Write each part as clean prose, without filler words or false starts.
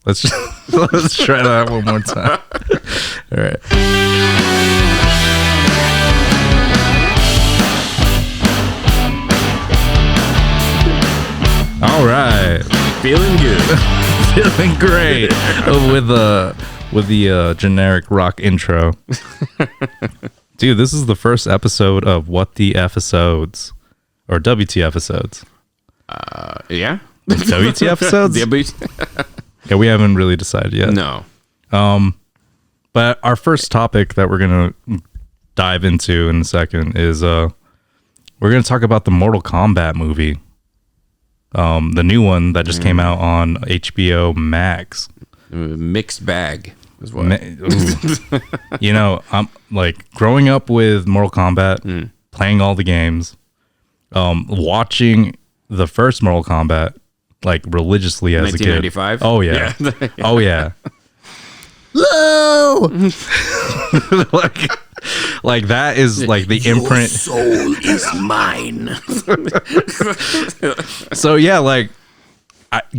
Let's try that one more time. All right. All right. Feeling good. Feeling great with the generic rock intro. Dude, this is the first episode of What the Episodes or WTFisodes. Yeah. WTFisodes? Yeah, we haven't really decided yet. No. But our first topic that we're gonna dive into in a second is we're gonna talk about the Mortal Kombat movie. The new one that just came out on HBO Max. Mixed bag is what. You know, I'm like growing up with Mortal Kombat, playing all the games, watching the first Mortal Kombat like religiously as a kid. 1995? Oh yeah. Oh yeah. Hello. like that is like the imprint. Soul is mine. So yeah, like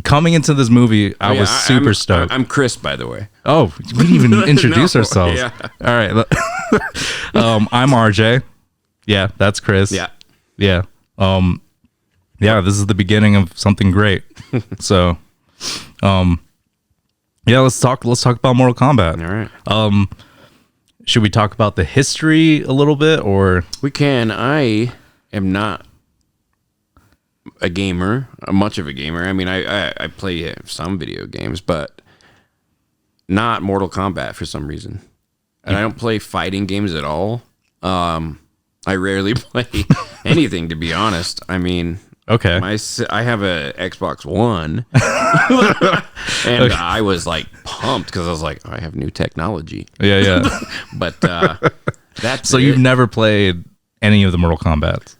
coming into this movie, I was super stoked. I'm Chris, by the way. Oh, we didn't even introduce ourselves. Yeah. All right. I'm RJ. Yeah, that's Chris. Yeah. Yeah. Yeah, this is the beginning of something great. So, yeah, let's talk about Mortal Kombat. All right. Should we talk about the history a little bit, or We can. I am not a gamer, much of a gamer. I mean, I play some video games, but not Mortal Kombat for some reason. And I don't play fighting games at all. I rarely play anything, to be honest. I mean, okay, I have a Xbox One, and okay. I was like pumped because I was like, I have new technology. Yeah. But that's so you've never played any of the Mortal Kombats?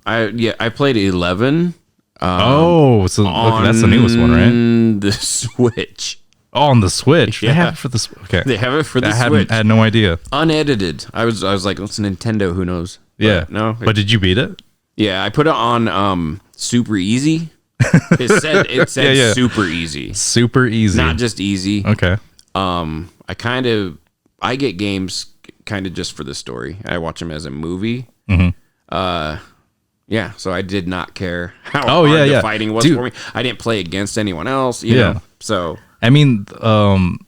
I played 11. So that's the newest one, right? The Switch. Oh, on the Switch. Yeah. They have it for the Switch. Okay, they have it for the Switch. I had no idea. Unedited. I was like, it's Nintendo. Who knows? Yeah. But no. But did you beat it? Yeah, I put it on super easy. It said super easy. Super easy. Not just easy. Okay. I get games kind of just for the story. I watch them as a movie. Mm-hmm. Yeah, so I did not care how hard the fighting was for me. I didn't play against anyone else, you know. So I mean,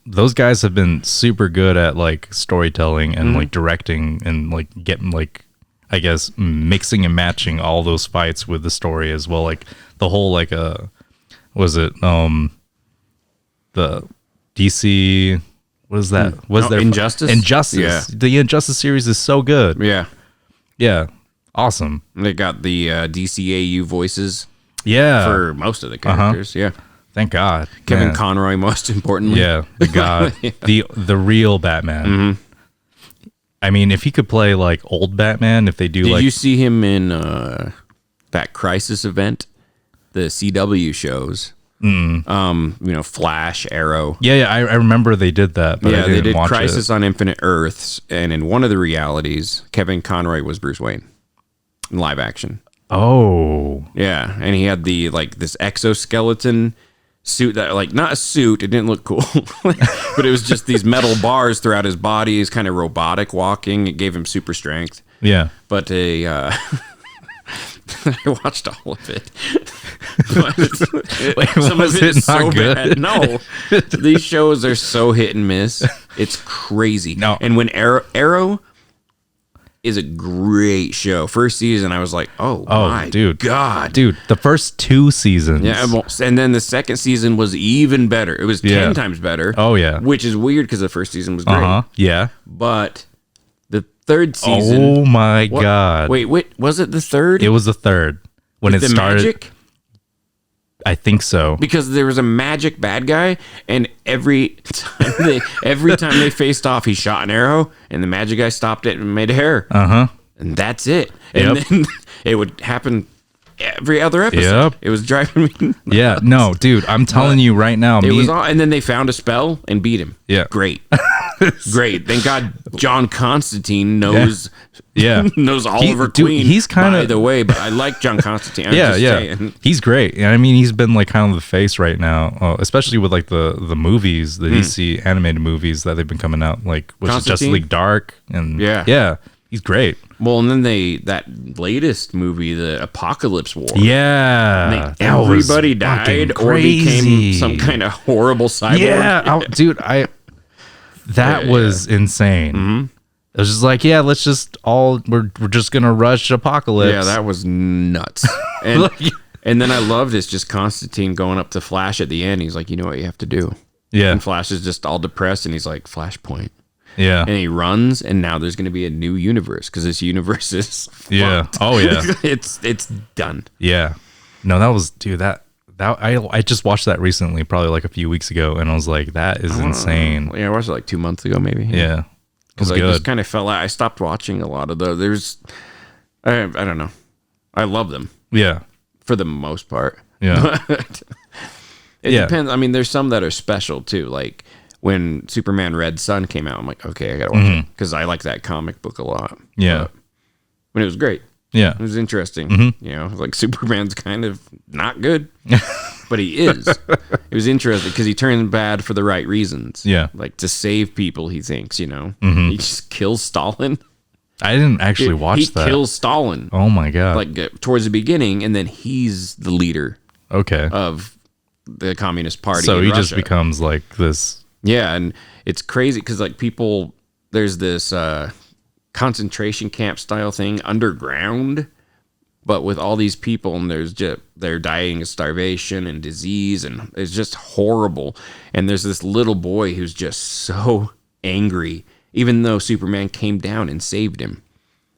those guys have been super good at like storytelling and like directing and like getting like, I guess, mixing and matching all those fights with the story as well. Like the whole like was it the DC, what is that? Was there Injustice? Injustice. Yeah. The Injustice series is so good. Yeah. Awesome. They got the DCAU voices. Yeah. For most of the characters. Yeah. Thank God. Kevin Conroy, most importantly. Yeah. The God. the real Batman. Mm-hmm. I mean, if he could play like old Batman, if they do Did like... Did you see him in that Crisis event? The CW shows. You know, Flash, Arrow. Yeah, I remember they did that, but I didn't they did watch Crisis on Infinite Earths, and in one of the realities, Kevin Conroy was Bruce Wayne in live action. Oh. Yeah, and he had the like this exoskeleton suit that like not a suit, it didn't look cool. But it was just these metal bars throughout his body. He's kind of robotic walking. It gave him super strength. Yeah. But I watched all of it. Wait, some of it is so good? Bad. No, these shows are so hit and miss. It's crazy. No, and when Arrow is a great show. First season, I was like, oh my dude, God, dude. The first 2 seasons, yeah, and then the second season was even better. It was 10 times better. Oh yeah, which is weird because the first season was great. Yeah, but the third season. Oh my God! Wait, was it the third? It was the third when it started. Magic? I think so. Because there was a magic bad guy, and every time they faced off, he shot an arrow, and the magic guy stopped it and made a hair. And that's it. And then it would happen every other episode. It was driving me nuts. Yeah, no, dude, I'm telling you right now. It was all, and then they found a spell and beat him. Yeah. Great. Great. Thank God John Constantine knows knows Oliver Queen. He's kind of, by the way, but I like John Constantine. I'm yeah, just yeah. saying. He's great. And I mean, he's been like kind of the face right now, especially with like the movies, the DC animated movies that they've been coming out, like which is Justice League Dark, and yeah, he's great. Well, and then that latest movie, the Apocalypse War. Yeah, everybody died or became some kind of horrible cyborg. Yeah, dude, that was insane. Mm-hmm. It was just like, yeah, let's just we're just gonna rush Apocalypse. Yeah, that was nuts. And and then I loved this, just Constantine going up to Flash at the end. He's like, you know what you have to do. Yeah, and Flash is just all depressed, and he's like, Flashpoint. Yeah, and he runs, and now there's going to be a new universe because this universe is fucked. Oh yeah, it's done. Yeah, no, that was, dude, that I just watched that recently, probably like a few weeks ago, and I was like, that is insane. Yeah, I watched it like 2 months ago, maybe. Yeah, because I just kind of fell out. I stopped watching a lot of those. I don't know. I love them. Yeah, for the most part. Yeah, but it depends. I mean, there's some that are special too, like when Superman Red Sun came out, I'm like, okay, I gotta watch it because I like that comic book a lot. Yeah, but it was great. Yeah, it was interesting. You know, like Superman's kind of not good, but he is. It was interesting because he turned bad for the right reasons. Yeah, like to save people. He thinks, you know, he just kills Stalin. I didn't actually watch that. He kills Stalin. Oh my god! Like towards the beginning, and then he's the leader. Okay. Of the Communist Party. So in he Russia. just becomes like this. Yeah, and it's crazy because like people, there's this concentration camp style thing underground, but with all these people, and they're dying of starvation and disease, and it's just horrible. And there's this little boy who's just so angry, even though Superman came down and saved him.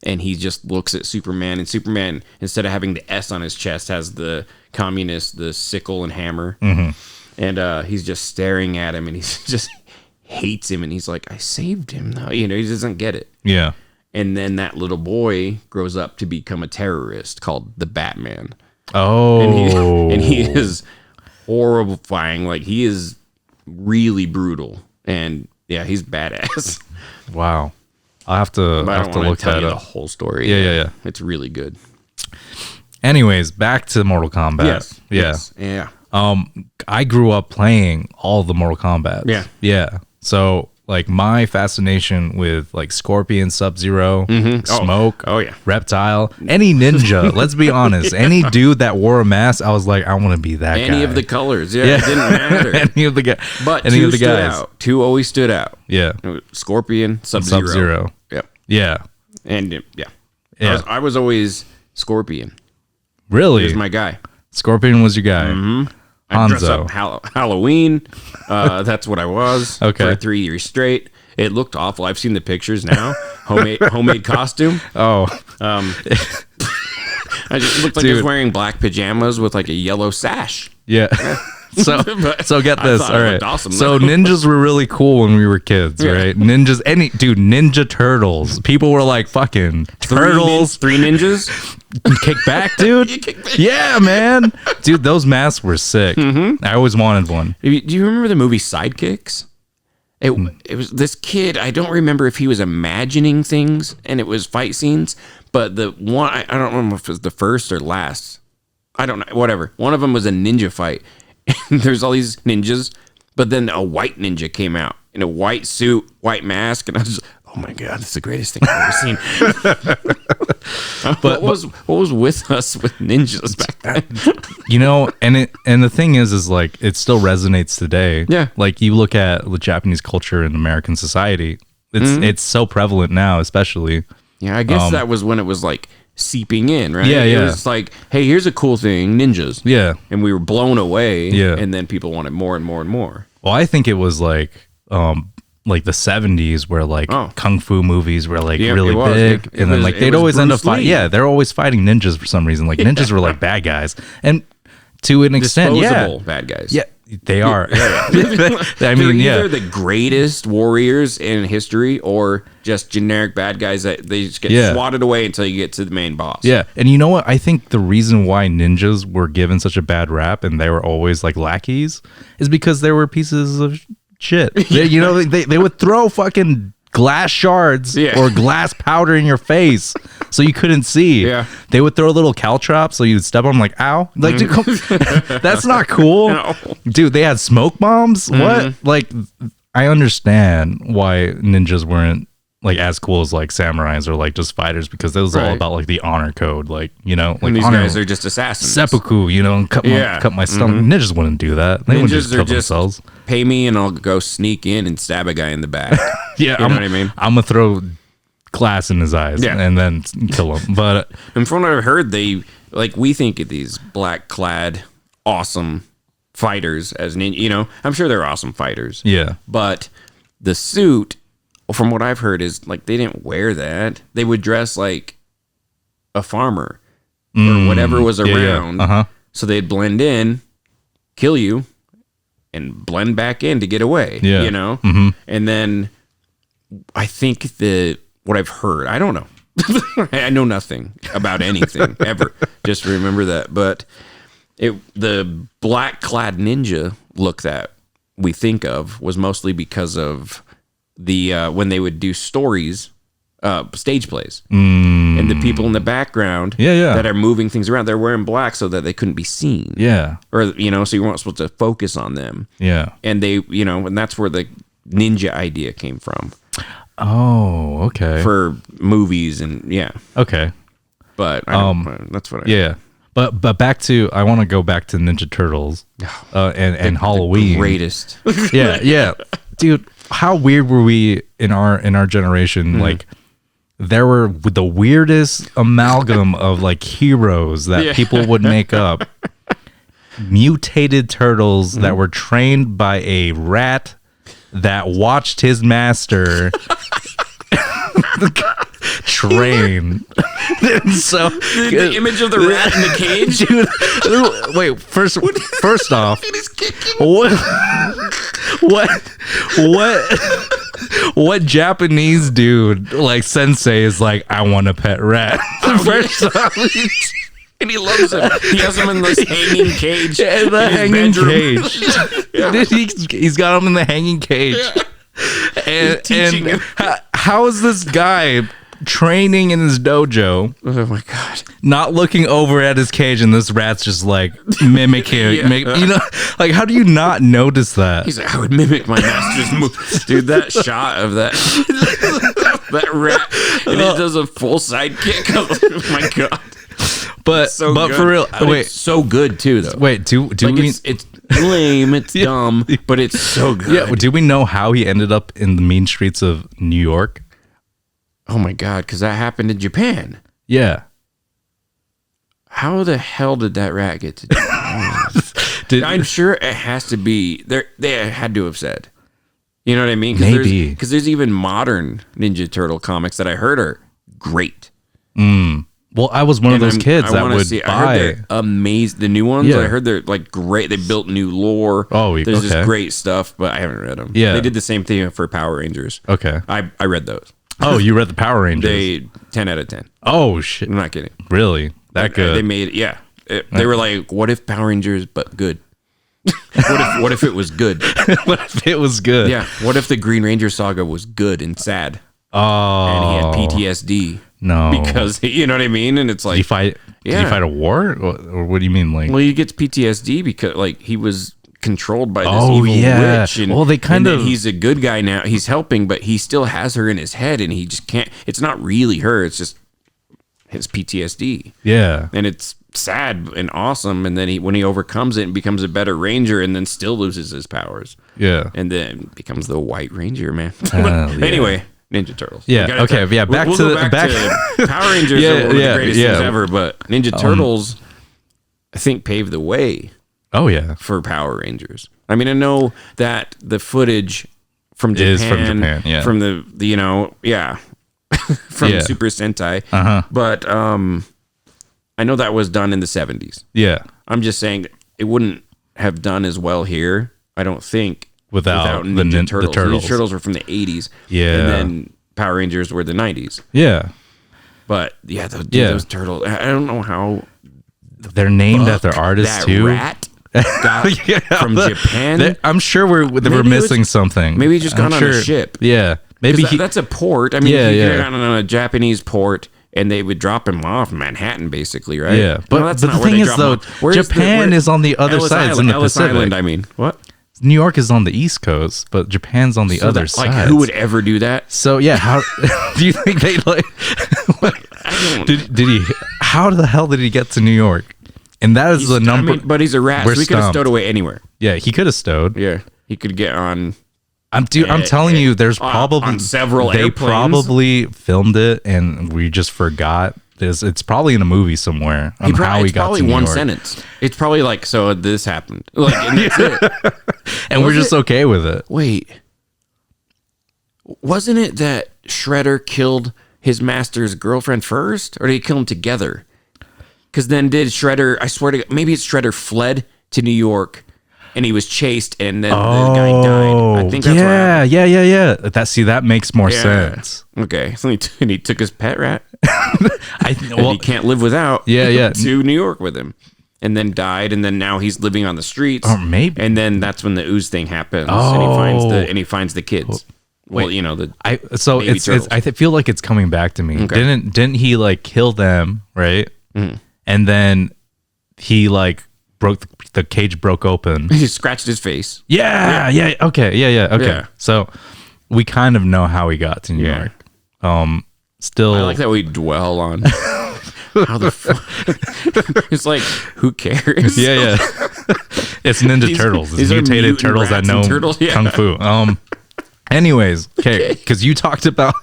And he just looks at Superman, and Superman, instead of having the S on his chest, has the communist, the sickle and hammer. And he's just staring at him, and he's just hates him, and he's like, I saved him though. You know, he doesn't get it. Yeah. And then that little boy grows up to become a terrorist called the Batman. Oh. And he is horrifying. Like, he is really brutal. And yeah, he's badass. Wow. I'll have to look that up. The whole story. Yeah. It's really good. Anyways, back to Mortal Kombat. Yes. Yeah. Yes. Yeah. I grew up playing all the Mortal Kombat. Yeah. Yeah. So like my fascination with like Scorpion, Sub-Zero, Smoke, Reptile, any ninja, let's be honest, any dude that wore a mask, I was like, I want to be that guy. Any of the colors. Yeah. It didn't matter. Any of the guys. But any of the guys. Out. Two always stood out. Yeah. Scorpion, Sub-Zero. Sub-Zero. Yep. Yeah. And I was always Scorpion. Really? He was my guy. Scorpion was your guy. I dressed up Halloween. That's what I was for 3 years straight. It looked awful. I've seen the pictures now. Homemade costume. Oh. I just looked like I was wearing black pajamas with like a yellow sash. Yeah. So get this. All right. Awesome, so ninjas were really cool when we were kids, right? Ninjas, Ninja Turtles. People were like, fucking turtles. Three ninjas. Kick back, dude. Yeah, man. Dude, those masks were sick. I always wanted one. Do you remember the movie Sidekicks? It was this kid. I don't remember if he was imagining things and it was fight scenes, but the one, I don't remember if it was the first or last. I don't know. Whatever. One of them was a ninja fight. And there's all these ninjas, but then a white ninja came out in a white suit, white mask, and I was just, oh my god, that's the greatest thing I've ever seen. What was with us with ninjas back then? You know, and the thing is like it still resonates today. Yeah, like you look at the Japanese culture in American society, it's so prevalent now, especially. Yeah, I guess that was when it was like seeping in, right? Yeah. It was like, hey, here's a cool thing, ninjas. Yeah. And we were blown away. Yeah. And then people wanted more and more and more. Well, I think it was like the 70s where like kung fu movies were like really big. And then like they'd always end up fighting. Yeah, they're always fighting ninjas for some reason. Like ninjas were like bad guys. And to an extent, bad guys. Yeah, they are. I mean, they're either the greatest warriors in history or just generic bad guys that they just get swatted away until you get to the main boss. Yeah, and you know what? I think the reason why ninjas were given such a bad rap and they were always like lackeys is because they were pieces of shit. They would throw fucking glass shards or glass powder in your face so you couldn't see. Yeah. They would throw little caltrops so you'd step on them like, ow. Like, dude, that's not cool. No. Dude, they had smoke bombs? What? Like, I understand why ninjas weren't like as cool as like samurais or like just fighters, because it was all about like the honor code, like, like and these honor, guys are just assassins. seppuku, and cut my stomach. Ninjas wouldn't do that. They wouldn't just kill themselves. Pay me and I'll go sneak in and stab a guy in the back. Yeah, you know what I mean? I'm gonna throw glass in his eyes and then kill him. But and from what I've heard, we think of these black clad awesome fighters as I'm sure they're awesome fighters. Yeah, but the suit, from what I've heard, is like they didn't wear that. They would dress like a farmer or whatever was around. Yeah. Uh-huh. So they'd blend in, kill you, and blend back in to get away. Yeah. Mm-hmm. And then I think what I've heard, I don't know. I know nothing about anything ever. Just remember that. But the black clad ninja look that we think of was mostly because of the when they would do stories, stage plays, and the people in the background that are moving things around, they're wearing black so that they couldn't be seen. Yeah. Or so you weren't supposed to focus on them. Yeah. And they, and that's where the ninja idea came from. Oh, okay. For movies and Okay. But that's what I yeah. But back to, I want to go back to Ninja Turtles and Halloween. The greatest. Yeah. Dude, how weird were we in our generation? Like, there were the weirdest amalgam of like heroes that people would make up. Mutated turtles that were trained by a rat that watched his master train. So the image of the rat in the cage. Dude, wait, first off, what Japanese dude like sensei is like, I want a pet rat? First off, and he loves him. He has him in this hanging cage. In the hanging cage. He's got him in the hanging cage. And how is this guy training in his dojo? Oh my god! Not looking over at his cage, and this rat's just like mimicking. Like, how do you not notice that? He's like, I would mimic my master's move, dude. That shot of that rat, and it does a full side kick. Oh my god! But good. For real, wait, it's so good too, though. Wait, do like we? It's lame, it's dumb, but it's so good. Yeah, do we know how he ended up in the mean streets of New York? Oh my god, because that happened in Japan. Yeah. How the hell did that rat get to Japan? I'm sure it has to be there. They had to have said. You know what I mean? Maybe because there's even modern Ninja Turtle comics that I heard are great. Well, I was one of those kids that would buy. I heard they're amazing. The new ones, I heard they're like great. They built new lore. There's just great stuff, but I haven't read them. Yeah, they did the same thing for Power Rangers. Okay, I read those. Oh, you read the Power Rangers? They 10 out of 10. Oh shit! I'm not kidding. Really? That good? They made they were like, what if Power Rangers but good? what if it was good? What if it was good? Yeah. What if the Green Ranger saga was good and sad? Oh, and he had PTSD. No, because you know what I mean. And it's like, did he fight? Did he fight a war, or what do you mean? Like, well, he gets PTSD because like he was controlled by this evil witch. And, well, they kind of. He's a good guy now. He's helping, but he still has her in his head, and he just can't. It's not really her. It's just his PTSD. Yeah, and it's sad and awesome. And then when he overcomes it and becomes a better ranger, and then still loses his powers. Yeah, and then becomes the White Ranger, man. Anyway. Ninja Turtles. Yeah. Okay. Yeah. Back we'll to Power Rangers. Are one of the greatest things ever, but Ninja Turtles, I think, paved the way. Oh yeah, for Power Rangers. I mean, I know that the footage from Japan, from the from Super Sentai, but I know that was done in the 70s. Yeah, I'm just saying it wouldn't have done as well here. I don't think. Without Ninja Turtles. The Ninja Turtles were from the 80s. Yeah. And then Power Rangers were the 90s. Yeah. But those turtles, I don't know how they're named after artists too. Rat got Yeah, from Japan. I'm sure we're missing something. Maybe he just got I'm on a ship. Yeah, maybe That's a port. I mean, Yeah, he yeah. got on a Japanese port, and they would drop him off in Manhattan, basically, right? Yeah, but, No, that's but not the where thing they is drop though, him off. Where's Japan is on the other Ellis side. It's in the Ellis Pacific. Island, I mean, what? New York is on the East Coast, but Japan's on the So other that- side. Like, who would ever do that? So yeah, how do you think they like? I don't. Did he? How the hell did he get to New York? And that is the number. I mean, but he's a rat. We're So he could have stumped. stowed away anywhere. Yeah, he could have stowed. Yeah, he could get on. I'm telling you, there's probably on several they airplanes. probably filmed it and we just forgot. It's probably in a movie somewhere on how he it's got probably to New one York. sentence. It's probably like, so this happened. Like, and that's it. And we're Was just it? okay with it. Wait, wasn't it that Shredder killed his master's girlfriend first, or did he kill them together? Because then did Shredder? I swear to God, maybe it's Shredder fled to New York, and he was chased, and then the guy died. I think that's what happened. yeah. That makes more Yeah. sense. Okay, so he took his pet rat. I That he can't live without. Yeah. to New York with him, and then died, and then now he's living on the streets. Or maybe. And then that's when the ooze thing happens, Oh. and he finds the kids. Well, Wait. you know the Baby turtles. I feel like it's coming back to me. Okay. Didn't he like kill them, right? And then he like the cage broke open. he scratched his face. Yeah. Okay. Okay. Yeah. So we kind of know how he got to New Yeah. York. Still, I like that we dwell on how the fuck. It's like, who cares? Yeah. It's Ninja Turtles. It's these are mutated mutant turtles that rats know and turtles, yeah. kung fu. Anyways, okay, because you talked about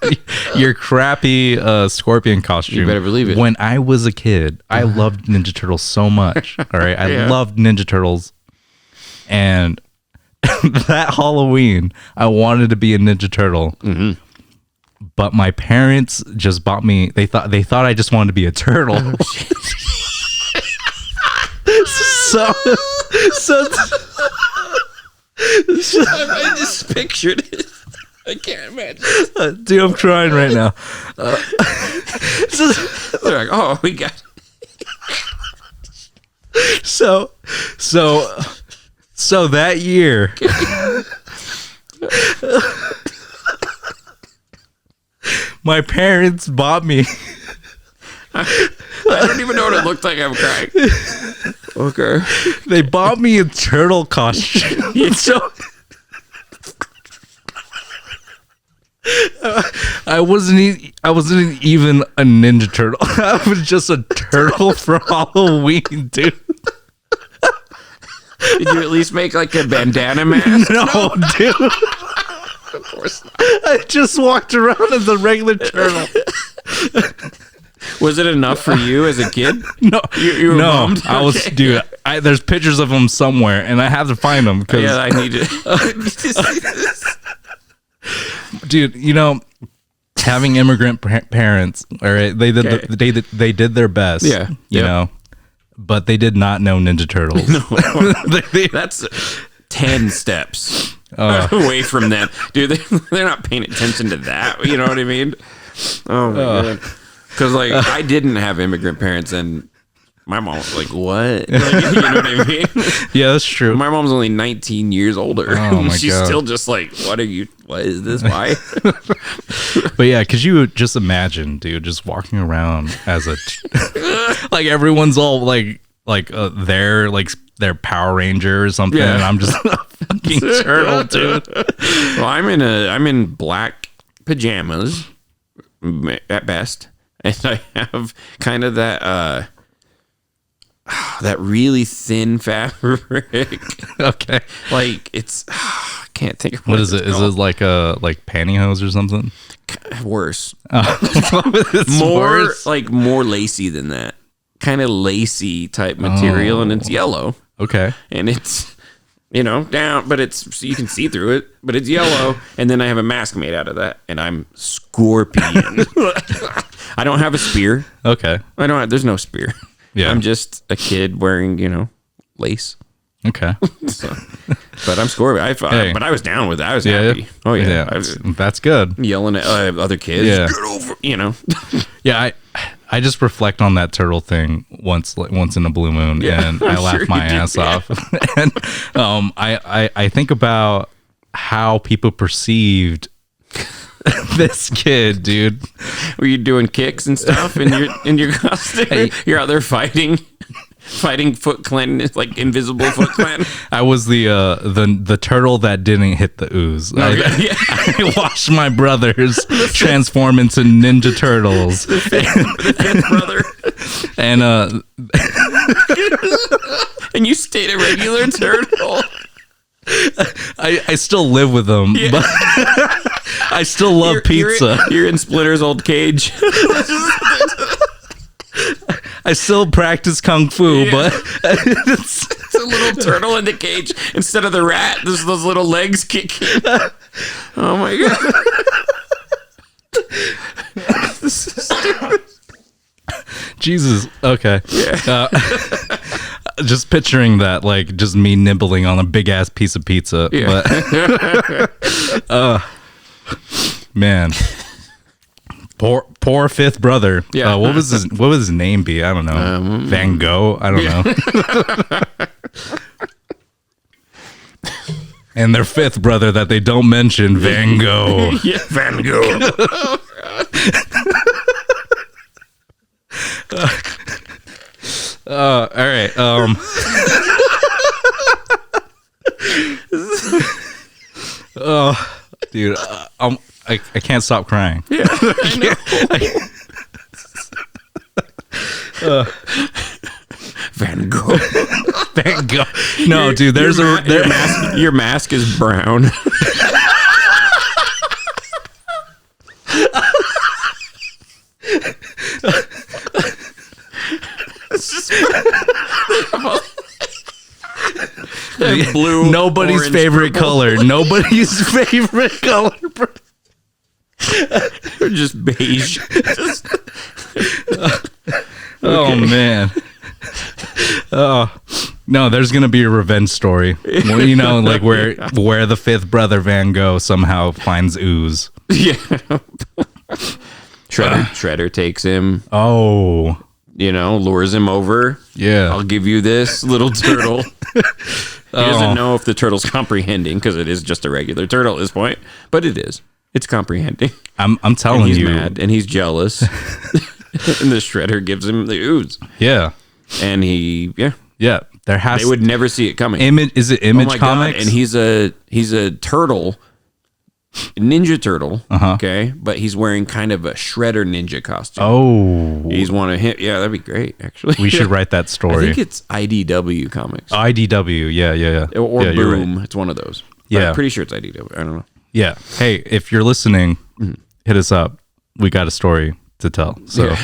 your crappy scorpion costume. You better believe it. When I was a kid, I loved Ninja Turtles so much. All right, I Yeah. loved Ninja Turtles, and that Halloween, I wanted to be a Ninja Turtle. Mm-hmm. But my parents just bought me. They thought I just wanted to be a turtle. so I just pictured it. I can't imagine. dude, I'm crying right now. They're like, oh, we got. So that year, my parents bought me. I don't even know what it looked like. I'm crying. Okay. They bought me a turtle costume. So I wasn't even a Ninja Turtle. I was just a turtle for Halloween, dude. Did you at least make like a bandana mask? No, dude. Of course not. I just walked around as a regular turtle. Was it enough for you as a kid? No, You were no. bummed? I was, Okay. dude. There's pictures of them somewhere, and I have to find them because, Yeah, I need it. dude, you know, having immigrant parents, all right, they did Okay. they did their best, Yeah. you Yep. know, but they did not know Ninja Turtles. That's 10 steps away from them. Dude, they're not paying attention to that. You know what I mean? Oh, my God. Because, like, I didn't have immigrant parents, and my mom was like, what? Like, you know what I mean? Yeah, that's true. My mom's only 19 years older. Oh, my She's God. still just like, what is this? Why? But yeah, because you would just imagine, dude, just walking around as a like everyone's all like their Power Ranger or something, Yeah. and I'm just a fucking turtle, dude. Well, I'm in black pajamas at best, and I have kind of that that really thin fabric. Okay, Like it's I can't think of what is it? it's Is it like pantyhose or something? called. Worse? It's More worse. like more lacy than that. Kind of lacy type material, and it's yellow, Okay. and it's down, but it's you can see through it, but it's yellow, and then I have a mask made out of that, and I'm Scorpion. I don't have a spear. Okay. There's no spear. Yeah. I'm just a kid wearing lace. Okay. So, but I'm Scorpion. Hey. But I was down with it. I was Yeah. happy. Oh yeah. I was That's good. yelling at other kids. Yeah. Get over. Yeah. I just reflect on that turtle thing once in a blue moon, and I laugh my ass off. And I think about how people perceived this kid, dude. Were you doing kicks and stuff in your costume? Hey. You're out there fighting Foot Clan, like invisible Foot Clan. I was the turtle that didn't hit the ooze. I watched my brothers transform into Ninja Turtles. The fifth brother. And And you stayed a regular turtle. I still live with them, but I still love pizza. You're in Splinter's old cage. I still practice kung fu, but It's a little turtle in the cage instead of the rat. There's those little legs kicking. Oh my god! This is stupid. Jesus. Okay. Yeah. Just picturing that, like, just me nibbling on a big ass piece of pizza. Yeah. But, man, poor fifth brother. Yeah. What was his name be? I don't know. Van Gogh. I don't know. And their fifth brother that they don't mention, Van Gogh. Yeah, Van Gogh. All right. Oh, dude, I can't stop crying. Yeah, I know. Van Gogh. Van Gogh. No, dude, there's your mask is brown. Blue, nobody's orange, favorite purple. color. Nobody's favorite color. Or just beige. Oh man. Oh no, there's gonna be a revenge story. Well, you know, like where the fifth brother Van Gogh somehow finds ooze. Yeah. Shredder takes him. Oh Lures him over. yeah. I'll give you this little turtle. He doesn't know if the turtle's comprehending because it is just a regular turtle at this point, but it is. It's comprehending. I'm telling And he's you. mad and he's jealous. And the Shredder gives him the ooze. Yeah. And Yeah. There has they would never see it coming. Is it Image Oh my Comics? God. And he's a turtle, Ninja Turtle. Uh-huh. Okay, but he's wearing kind of a Shredder ninja costume. Oh, He's one of him. Yeah, that'd be great. Actually, we should write that I story. think it's IDW Comics IDW. Yeah. or Yeah, you're Boom. right. It's one of those. Yeah. I'm pretty sure it's IDW. I don't know. Yeah. Hey, if you're listening, hit us up. We got a story to tell. So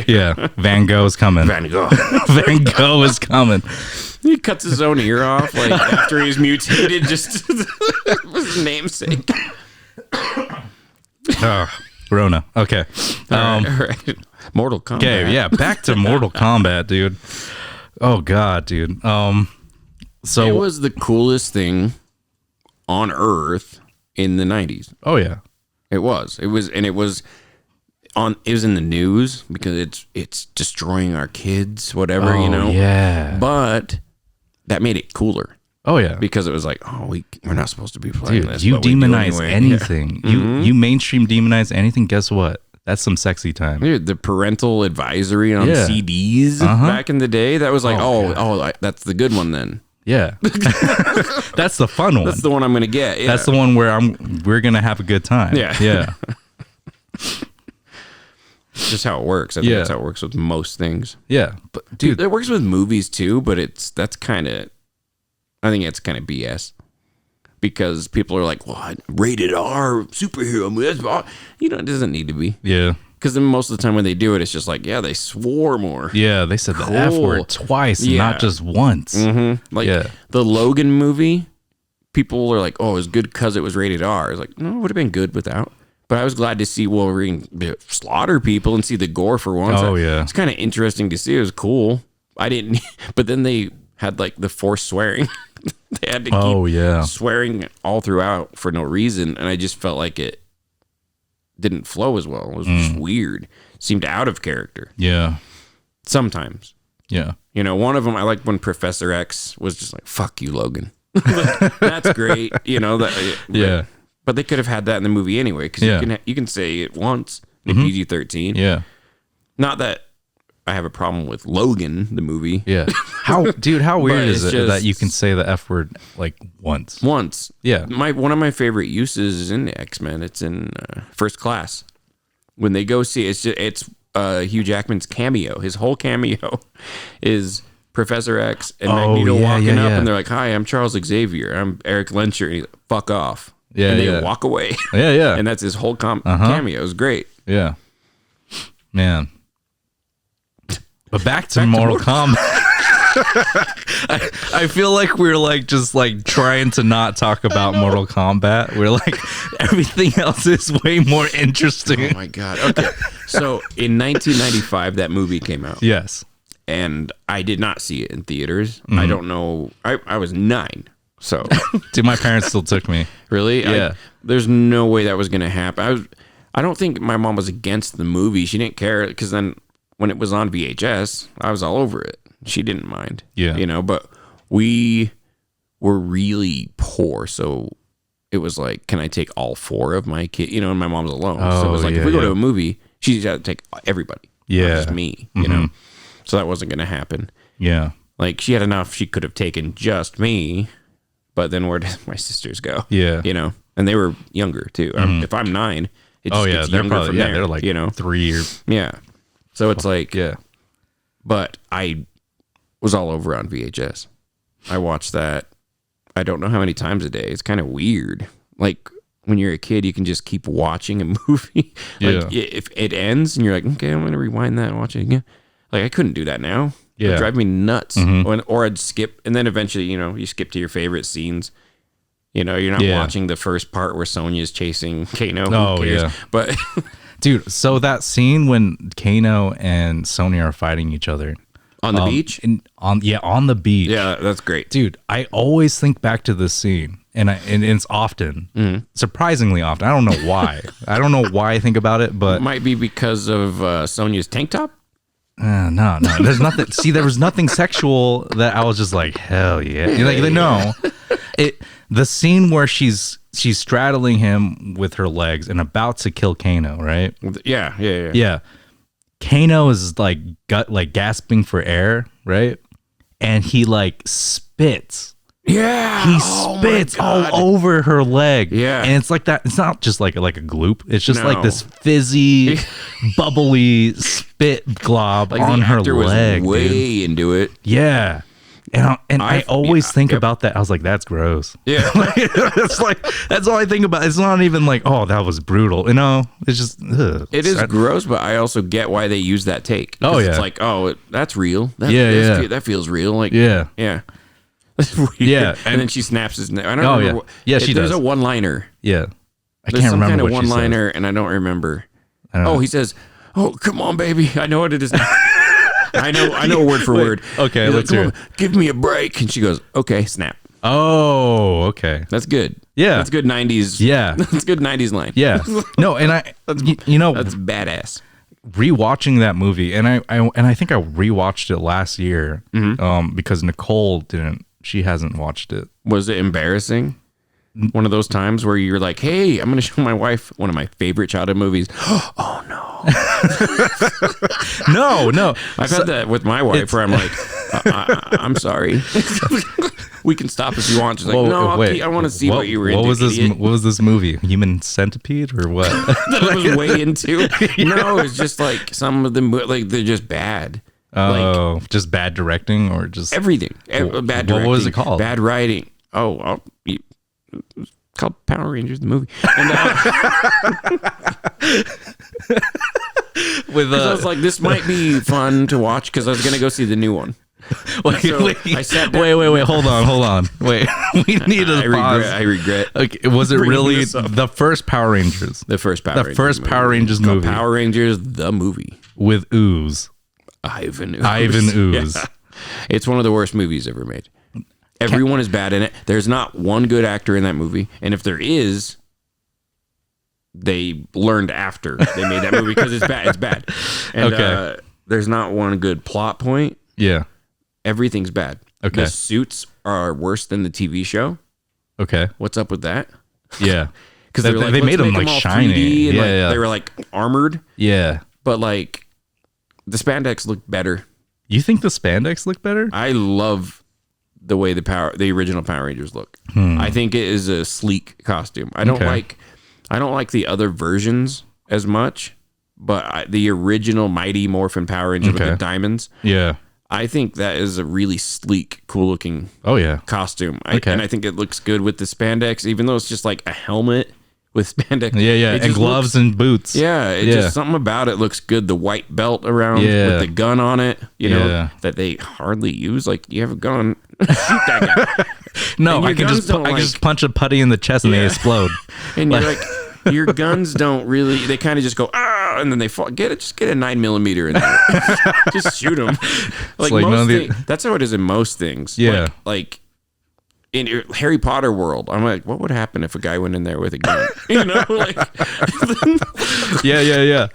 yeah, Van Gogh is coming. Van Gogh. Van Gogh is coming. He cuts his own ear off like after he's mutated, just for his namesake. Rona. Okay. All right. Mortal Kombat. Okay. Yeah. Back to Mortal Kombat, dude. Oh God, dude. So It was the coolest thing on Earth in the 90s. Oh yeah. It was in the news because it's destroying our kids, whatever, Oh, Yeah. But that made it cooler Oh yeah. because it was like, we're not supposed to be playing Dude, this. you but we do demonize anyway. anything. Yeah. You mainstream demonize anything. Guess what? That's some sexy time. Dude, the parental advisory on Yeah. CDs back in the day, that was like, that's the good one then. Yeah. That's the fun one. That's the one I'm going to get. Yeah. That's the one where we're gonna have a good time. Yeah. Yeah. It's just how it works. I think Yeah. that's how it works with most things. Yeah. But dude, It works with movies too, but I think it's kind of BS because people are like, well, rated R superhero movie. It doesn't need to be. yeah. Because then most of the time when they do it, it's just like, they swore more. Yeah, they said the F Cool. word twice, Yeah. not just once. Like Yeah. the Logan movie, people are like, oh, it was good because it was rated R. It's like, no, it would have been good without. But I was glad to see Wolverine slaughter people and see the gore for once. Oh, yeah. It's kind of interesting to see. It was cool. I didn't, but then they had like the forced swearing. They had to keep Oh yeah. swearing all throughout for no reason. And I just felt like it didn't flow as well. It was just weird. Seemed out of character. Yeah. Sometimes. Yeah. You know, one of them, I liked when Professor X was just like, fuck you, Logan. That's great. You know, that. Yeah. But they could have had that in the movie anyway, because you can say it once in PG-13. Yeah. Not that I have a problem with Logan, the movie. Yeah. How weird is it just, that you can say the F word like once? Once. Yeah. One of my favorite uses is in the X-Men. It's in First Class. When they go see it's Hugh Jackman's cameo. His whole cameo is Professor X and Magneto walking up, and they're like, "Hi, I'm Charles Xavier. I'm Eric Lencher." And he's like, "Fuck off." Yeah, and they walk away. Yeah, yeah. And that's his whole cameo. It was great. Yeah. Man. But back to Mortal Kombat. I feel like we're like just like trying to not talk about Mortal Kombat. We're like everything else is way more interesting. Oh my god. Okay. So in 1995 that movie came out. Yes. And I did not see it in theaters. I don't know. I was 9. So dude, my parents still took me. Really? Yeah. There's no way that was going to happen. I don't think my mom was against the movie. She didn't care because then when it was on VHS, I was all over it. She didn't mind. Yeah. You know, but we were really poor. So it was like, can I take all 4 of my kids? You know, and my mom's alone. So it was like, if we go to a movie, she's got to take everybody. Yeah. Not just me, you know? So that wasn't going to happen. Yeah. Like she had enough. She could have taken just me, but then where did my sisters go? Yeah. You know, and they were younger too. If I'm 9, it just gets they're younger probably from there, they're like 3 or yeah. So it's like yeah. But I was all over on VHS. I watched that. I don't know how many times a day. It's kind of weird. Like when you're a kid, you can just keep watching a movie. Like if it ends and you're like, okay, I'm gonna rewind that and watch it again. Like I couldn't do that now. Yeah. It'd drive me nuts. Or I'd skip, and then eventually, you know, you skip to your favorite scenes. You know, you're not watching the first part where Sonya's chasing Kano. Who cares? Yeah. But dude, so that scene when Kano and Sonya are fighting each other on the beach? On the beach. Yeah, that's great. Dude, I always think back to this scene, and it's often, surprisingly often. I don't know why. I don't know why I think about it, but it might be because of Sonya's tank top. No. There's nothing. See, there was nothing sexual that I was just like, hell yeah. Like, no, the scene where she's straddling him with her legs and about to kill Kano, right? Yeah. Kano is like gasping for air, right? And he like spits. Yeah. He spits all over her leg. Yeah. And it's like that. It's not just like a gloop. It's just like this fizzy, bubbly spit glob like on her leg. Was way into it. Yeah. And I always think about that. I was like, that's gross. Yeah. It's like, that's all I think about. It's not even like, oh, that was brutal. You know, it's just, it is gross, but I also get why they use that take. Oh, yeah. It's like, oh, that's real. That feels real. Like, yeah. That's weird. Yeah. And then she snaps his neck. I don't remember. Yeah, she does. There's a one-liner. Yeah. There's some kind of one-liner, and I don't remember. He says, oh, come on, baby. I know what it is now. I know word for word. Okay, he's let's like, hear it. Give me a break. And she goes, okay, snap. Oh, okay. That's good. Yeah. That's good 90s. Yeah. That's good 90s line. Yeah. No, and you know, that's badass. Rewatching that movie, and I think I rewatched it last year because Nicole she hasn't watched it. Was it embarrassing? One of those times where you're like, hey, I'm going to show my wife one of my favorite childhood movies. Oh, no. No. I've had that with my wife where I'm like, I'm sorry. We can stop if you want. She's like, I want to see what you were into. What was this movie? Human Centipede or what? That I was way into. No, it's just like some of them, like they're just bad. Oh, just bad directing or just everything. Bad directing. What was it called? Bad writing. It's called Power Rangers, the movie. And, I was like, this might be fun to watch because I was gonna go see the new one. Wait, hold on. Wait, we need to pause. I regret. Okay, was it really the first Power Rangers? The first Power Rangers movie. Power Rangers, the movie with Ooze. Ivan Ooze. Yeah. It's one of the worst movies ever made. Everyone is bad in it. There's not one good actor in that movie, and if there is, they learned after they made that movie because it's bad. It's bad. And there's not one good plot point. Yeah. Everything's bad. Okay. The suits are worse than the TV show. Okay. What's up with that? Yeah. Because they made them like shiny. And Yeah, they were like armored. Yeah. But like the spandex looked better. You think the spandex look better? I love the way the original Power Rangers look. I think it is a sleek costume. I don't like the other versions as much, but the original Mighty Morphin Power Ranger with the diamonds. Yeah. I think that is a really sleek, cool looking costume. And I think it looks good with the spandex, even though it's just like a helmet with spandex. Yeah. And gloves and boots. Yeah. Just something about it looks good. The white belt around with the gun on it, you know, that they hardly use. Like, you have a gun, shoot that guy. No, I can just punch a putty in the chest and they explode. And you're like, your guns don't really, they kind of just go, and then they fall. Just get a 9mm in there. Just shoot them. That's how it is in most things. Yeah. Like in Harry Potter world, I'm like, what would happen if a guy went in there with a gun? You know, like. Yeah.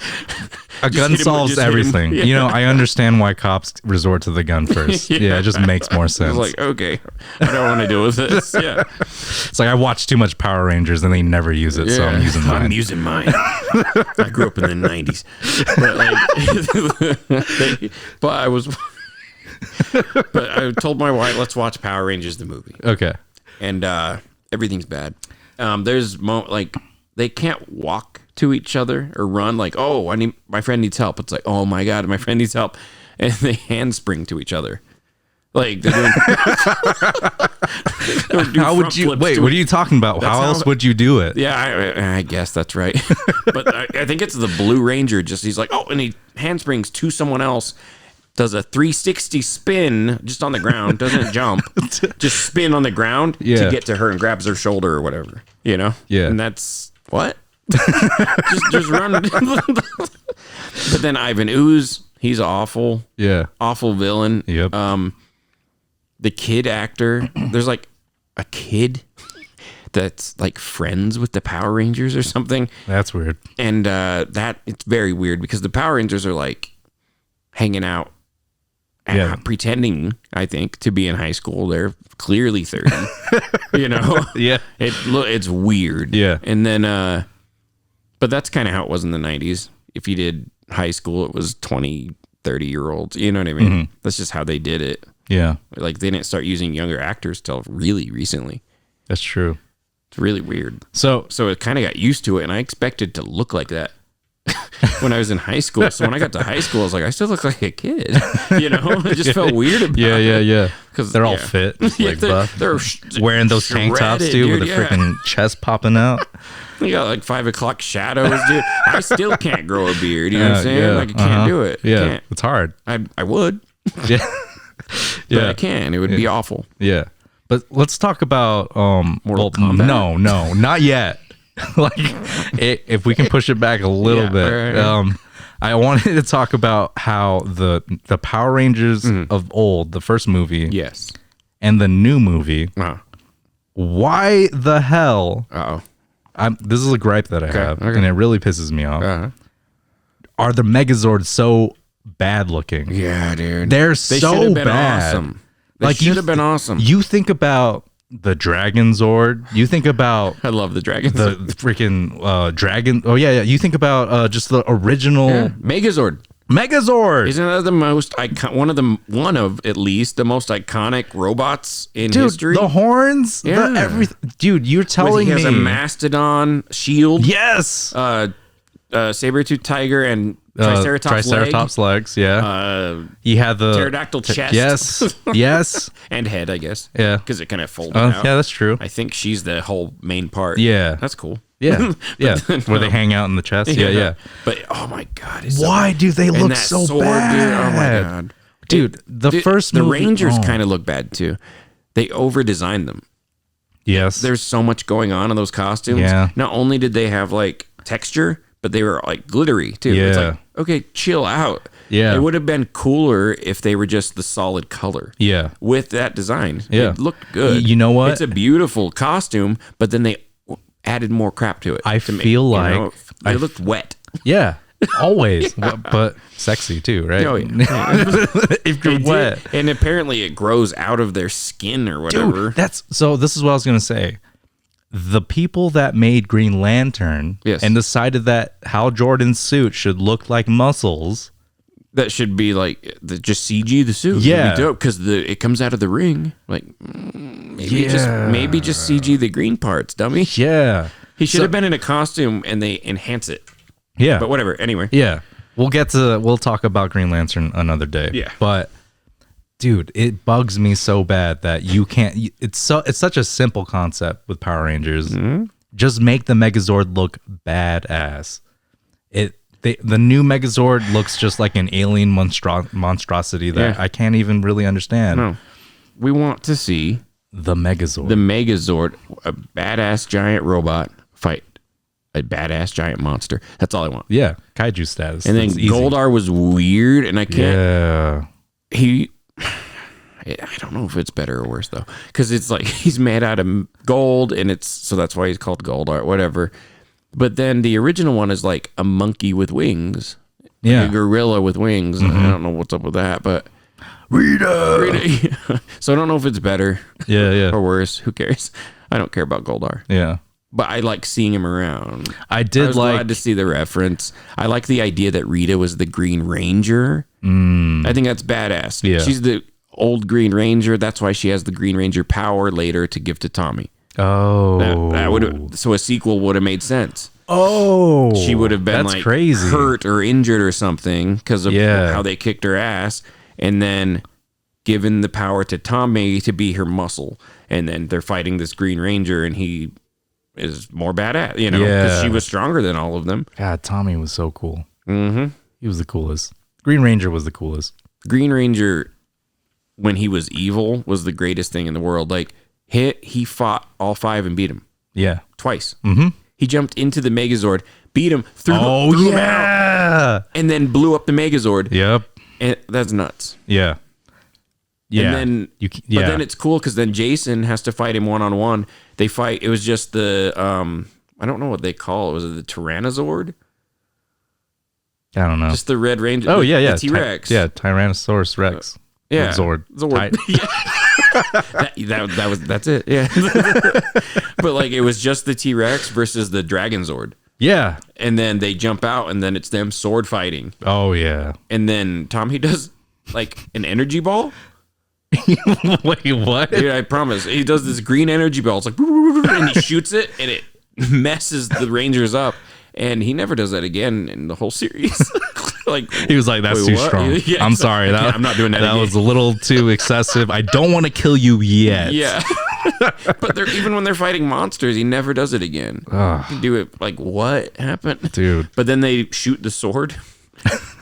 A gun solves everything. You know, I understand why cops resort to the gun first. Yeah, it just makes more sense. It's like, okay, I don't want to deal with this. Yeah. It's like I watched too much Power Rangers and they never use it, so I'm using mine. I grew up in the 90s. But I told my wife, let's watch Power Rangers the movie. Okay. And everything's bad. There's they can't walk to each other or run, like, oh, my friend needs help. It's like, oh my god, my friend needs help, and they handspring to each other. Like, they're doing. How would you wait? What are you talking about? How else would you do it? Yeah, I guess that's right. But I think it's the Blue Ranger. Just he's like, oh, and he handsprings to someone else. Does a 360 spin just on the ground, doesn't jump, just spin on the ground to get to her and grabs her shoulder or whatever, you know? Yeah. And that's what? just run. But then Ivan Ooze, he's awful. Yeah. Awful villain. Yep. The kid actor, there's like a kid that's like friends with the Power Rangers or something. That's weird. And it's very weird because the Power Rangers are like hanging out. Pretending, I think, to be in high school. They're clearly 30, you know? Yeah. It's weird. Yeah. And then, but that's kind of how it was in the 90s. If you did high school, it was 20, 30-year-olds. You know what I mean? Mm-hmm. That's just how they did it. Yeah. Like, they didn't start using younger actors till really recently. That's true. It's really weird. So it kind of got used to it, and I expected to look like that. When I was in high school. So when I got to high school, I was like, I still look like a kid. You know, it just felt weird about it. Yeah. Because they're all fit. Like they're wearing those tank tops, dude, with a freaking chest popping out. You got like 5 o'clock shadows, dude. I still can't grow a beard. You know what I'm saying? Yeah, like, I can't do it. Yeah, it's hard. I would. Yeah. But I can. It would be awful. Yeah. But let's talk about Mortal Kombat. No, not yet. Like, if we can push it back a little bit. Right. I wanted to talk about how the Power Rangers of old, the first movie, yes, and the new movie. Why the hell? This is a gripe that I have, and it really pisses me off. Are the Megazords so bad looking? Yeah, dude, they so bad. Awesome. They should have been awesome. You think about the Dragon Zord. You think about I love the Dragon. The freaking Dragon. Oh yeah. You think about just the original Megazord. Isn't that the most one of at least the most iconic robots in history? The horns. Yeah. Everything. Dude, you're telling me he has a mastodon shield. Yes. Saber-tooth tiger and Triceratops legs. Yeah. He had the pterodactyl chest. Yes. And head, I guess. Yeah. Because it kind of folded out. Yeah, that's true. I think she's the whole main part. Yeah. That's cool. Yeah. Where they hang out in the chest. Yeah. But oh my god, why do they look so sword, bad? Dude, oh my god, dude. The Rangers kind of look bad too. They over designed them. Yes. There's so much going on in those costumes. Yeah. Not only did they have like texture, but they were like glittery too. Yeah. It's like, okay, chill out. Yeah. It would have been cooler if they were just the solid color. Yeah. With that design. Yeah. It looked good. You know what? It's a beautiful costume, but then they added more crap to it. I feel like it looked wet. Yeah, always, but sexy too, right? Oh, yeah. If you're wet, and apparently it grows out of their skin or whatever. dude, this is what I was gonna say. The people that made Green Lantern and decided that Hal Jordan's suit should look like muscles. That should be like just CG the suit. Yeah, because it comes out of the ring. Like maybe just CG the green parts, dummy. Yeah, he should have been in a costume and they enhance it. Yeah, but whatever. Anyway, yeah, we'll talk about Green Lantern another day. Yeah, but dude, it bugs me so bad that you can't. It's such a simple concept with Power Rangers. Mm-hmm. Just make the Megazord look badass. The new Megazord looks just like an alien monstrosity that I can't even really understand. No, we want to see the Megazord. The Megazord, a badass giant robot fight a badass giant monster. That's all I want. Yeah, kaiju status. And then Goldar was weird, and I can't. Yeah, I don't know if it's better or worse though, because it's like he's made out of gold, and so that's why he's called Goldar, whatever. But then the original one is like a monkey with wings. Yeah. Like a gorilla with wings. Mm-hmm. I don't know what's up with that, but Rita. So I don't know if it's better or worse. Who cares? I don't care about Goldar. Yeah. But I like seeing him around. I was glad to see the reference. I like the idea that Rita was the Green Ranger. I think that's badass. Yeah. She's the old Green Ranger. That's why she has the Green Ranger power later to give to Tommy. Oh, that would so a sequel would have made sense. Oh, she would have been like crazy, hurt or injured or something because of how they kicked her ass, and then given the power to Tommy to be her muscle, and then they're fighting this Green Ranger, and he is more badass, because she was stronger than all of them. God, Tommy was so cool. Mm-hmm. He was the coolest. Green Ranger was the coolest. Green Ranger, when he was evil, was the greatest thing in the world. Like. He fought all 5 and beat him. Yeah. Twice. Mm-hmm. He jumped into the Megazord, beat him, threw him out, and then blew up the Megazord. Yep. And that's nuts. Yeah. Yeah. And then, but then it's cool because then Jason has to fight him one-on-one. They fight. It was just the, I don't know what they call it. Was it the Tyrannosaurd? I don't know. Just the Red Ranger. Oh, yeah. The T-Rex. Tyrannosaurus Rex. Yeah. Zord. That's it. Yeah. But like it was just the T-Rex versus the Dragon Zord. Yeah. And then they jump out and then it's them sword fighting. Oh yeah. And then Tommy does like an energy ball. Wait, what? Dude, I promise. He does this green energy ball. It's like and he shoots it and it messes the Rangers up. And he never does that again in the whole series. Like he was like, "That's too strong." Yeah, I'm sorry. I'm not doing that. That was a little too excessive. I don't want to kill you yet. Yeah. But even when they're fighting monsters, he never does it again. He can do it. Like what happened, dude? But then they shoot the sword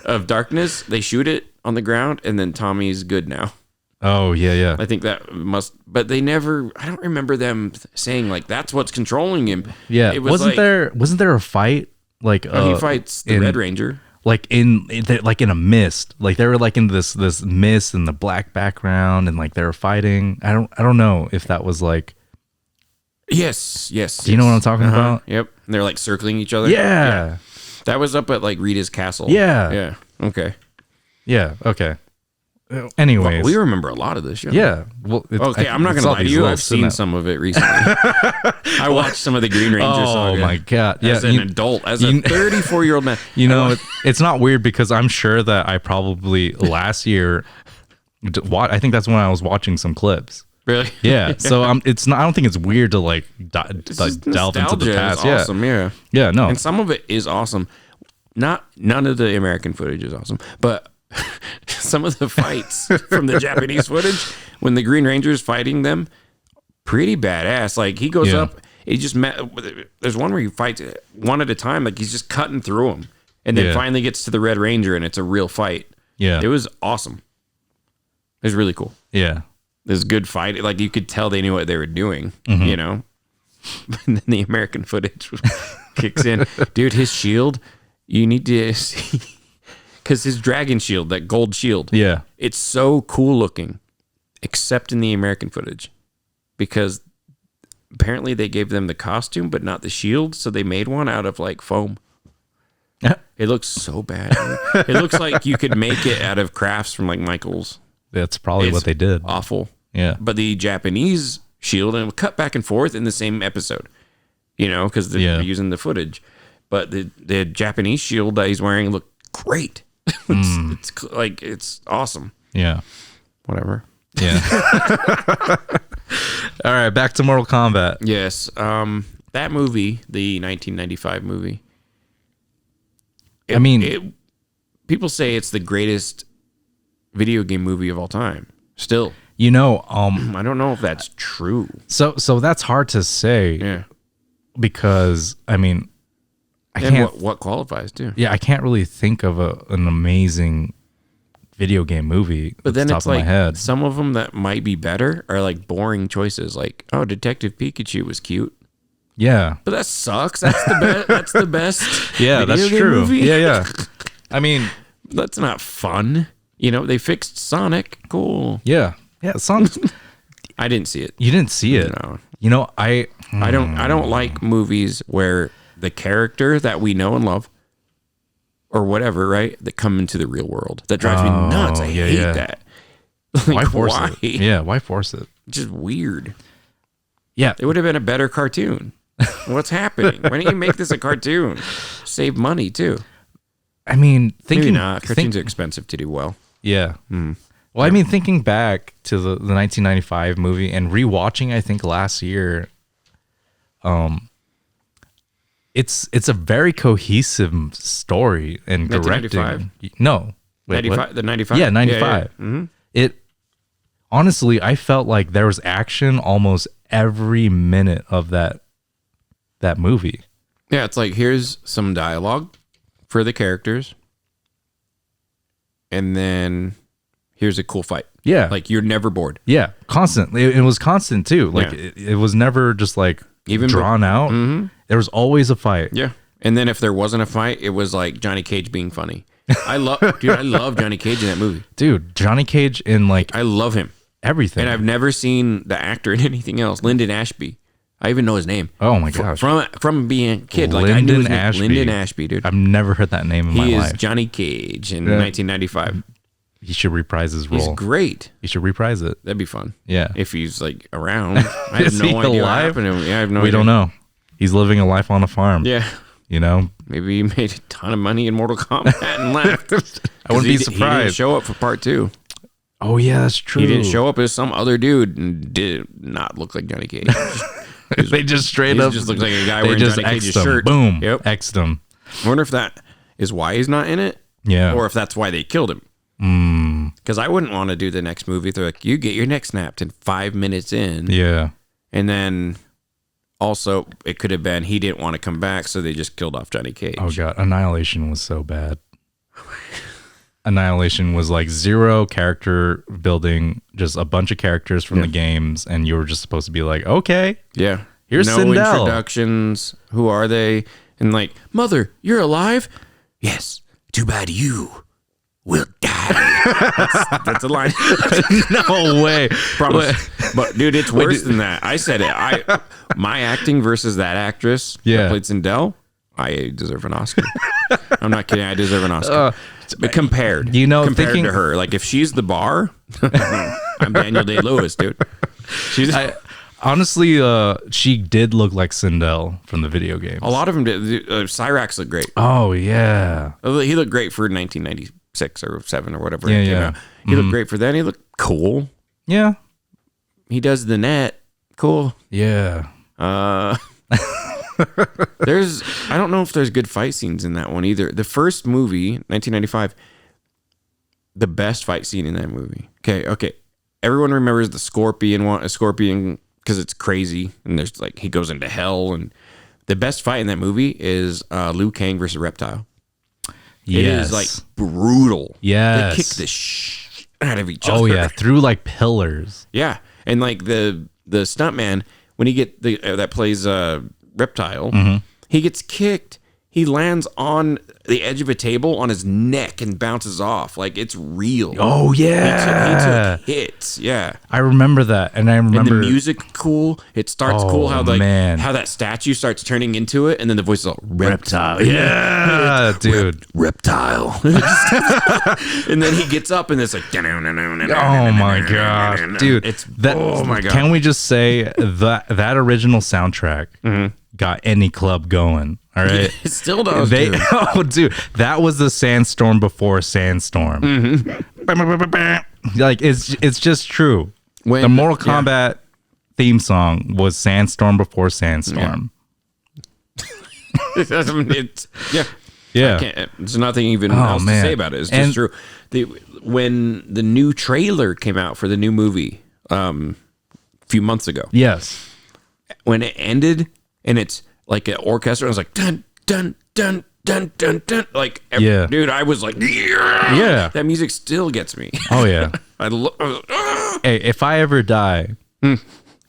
of darkness. They shoot it on the ground, and then Tommy's good now. Oh yeah. I think that must. But they never. I don't remember them saying like that's what's controlling him. Yeah. Wasn't there a fight like? He fights the Red Ranger. Like in a mist, like they were like in this mist and the black background, and like they were fighting. I don't know if that was like. Yes. Do you know what I'm talking about? Yep. And they're like circling each other. Yeah. That was up at like Rita's castle. Yeah. Okay. Yeah. Okay. Anyways, we remember a lot of this show. Yeah. Well, okay. I'm not gonna lie to you. I've seen some of it recently. I watched some of the Green Ranger saga. Oh my god! As an adult, as a 34-year-old man. You know, it's not weird because I'm sure that I probably last year. I think that's when I was watching some clips. Really? Yeah. So it's not. I don't think it's weird to like delve into the past. It's awesome. Yeah. No. And some of it is awesome. None of the American footage is awesome, but. Some of the fights from the Japanese footage when the Green Ranger's fighting them, pretty badass. Like he goes up, he just there's one where he fights one at a time, like he's just cutting through them, and then finally gets to the Red Ranger, and it's a real fight. Yeah, it was awesome. It was really cool. Yeah, there's good fight. Like you could tell they knew what they were doing. You know, and then the American footage kicks in, dude. His shield, you need to see. Because his dragon shield, that gold shield, it's so cool looking, except in the American footage, because apparently they gave them the costume, but not the shield. So they made one out of like foam. It looks so bad. It looks like you could make it out of crafts from like Michael's. That's probably what they did. Awful. Yeah. But the Japanese shield, and it would cut back and forth in the same episode, because they're using the footage. But the Japanese shield that he's wearing looked great. It's awesome. Yeah. Whatever. Yeah. All right, back to Mortal Kombat. Yes. That movie, the 1995 movie. People say it's the greatest video game movie of all time. Still. I don't know if that's true. So that's hard to say. Yeah. Because I can't. What qualifies too? Yeah, I can't really think of an amazing video game movie. But then top it's of my like head. some of them that might be better are like boring choices. Like, oh, Detective Pikachu was cute. Yeah, but that sucks. That's the best. That's the best. Yeah, that's true. Movie. Yeah. That's not fun. They fixed Sonic. Cool. Yeah. Sonic. I didn't see it. You didn't see it. No. I don't like movies where the character that we know and love, or whatever, right, that come into the real world. That drives me nuts. I hate that. Why force it? Yeah, why force it? Just weird. Yeah, it would have been a better cartoon. What's happening? Why don't you make this a cartoon? Save money too. Maybe not. Cartoons are expensive to do well. Yeah. Well, thinking back to the 1995 movie and rewatching, I think last year, it's a very cohesive story and directing. No, wait, 95, the 95. Yeah, 95. Yeah. Mm-hmm. It honestly, I felt like there was action almost every minute of that movie. Yeah, it's like here's some dialogue for the characters, and then here's a cool fight. Yeah, like you're never bored. Yeah, constant. It was constant too. Like it was never just like even drawn out. Mm-hmm. There was always a fight. Yeah, and then if there wasn't a fight, it was like Johnny Cage being funny. I love Johnny Cage in that movie. Dude, Johnny Cage in I love him. Everything. And I've never seen the actor in anything else. Lyndon Ashby. I even know his name. Oh my gosh. From being a kid. Lyndon I knew his Ashby. name. Lyndon Ashby, dude. I've never heard that name in my life. He is Johnny Cage in 1995. He should reprise his role. He's great. He should reprise it. That'd be fun. Yeah. If he's around. I have no idea what happened to him. Yeah, I have no idea. We don't know. He's living a life on a farm. Yeah. Maybe he made a ton of money in Mortal Kombat and left. I wouldn't be surprised. He didn't show up for part 2. Oh yeah, that's true. He didn't show up as some other dude and did not look like Johnny Cage. They just straight up just looks like a guy wearing Johnny Cage's shirt. Boom. Yep. X'd him. I wonder if that is why he's not in it. Yeah. Or if that's why they killed him. Because I wouldn't want to do the next movie. They're like, you get your neck snapped in 5 minutes in. Yeah. And then also it could have been he didn't want to come back, so they just killed off Johnny Cage. Oh god, Annihilation was so bad. Annihilation was like zero character building, just a bunch of characters from the games, and you were just supposed to be like, okay, yeah, here's no Sindel. Introductions. Who are they? And like, Mother, you're alive? Yes. Too bad you will die. That's a line. No way. Promise. But dude, it's worse than that. I said it. My acting versus that actress that played Sindel, I deserve an Oscar. I'm not kidding. I deserve an Oscar. But compared to her, like if she's the bar, I'm Daniel Day-Lewis, dude. Honestly, she did look like Sindel from the video games. A lot of them did. Cyrax looked great. Oh yeah, he looked great for 1996 or 7 or whatever. Yeah. He looked great for that. He looked cool. Yeah. He does the net. Cool. Yeah. I don't know if there's good fight scenes in that one either. The first movie, 1995, the best fight scene in that movie. Okay. Everyone remembers the scorpion one, a scorpion because it's crazy and there's like he goes into hell, and the best fight in that movie is Liu Kang versus Reptile. It is like brutal. Yes. They kick the shit out of each other. Oh yeah, through like pillars. Yeah, and like the stuntman when he that plays Reptile, he gets kicked. he lands on the edge of a table on his neck and bounces off. Like, it's real. Oh yeah, He took hits. Yeah, I remember that, and I remember and the music cool. It starts cool. How man. that statue starts turning into it, and then the voice is all reptile. Yeah, dude, reptile. And then he gets up, and it's like, oh my god, dude, it's that. oh my god. Can we just say that original soundtrack got any club going? All right, it still does. Dude. Oh, dude, that was the Sandstorm before Sandstorm. Like it's just true. The Mortal Kombat theme song was Sandstorm before Sandstorm. Yeah. There's nothing even else to say about it. It's just true. When the new trailer came out for the new movie a few months ago. Yes. When it ended and it's like an orchestra, I was like, dun, dun, dun, dun, dun, dun. Like, dude, I was like, yeah. That music still gets me. Oh, yeah. Hey, if I ever die,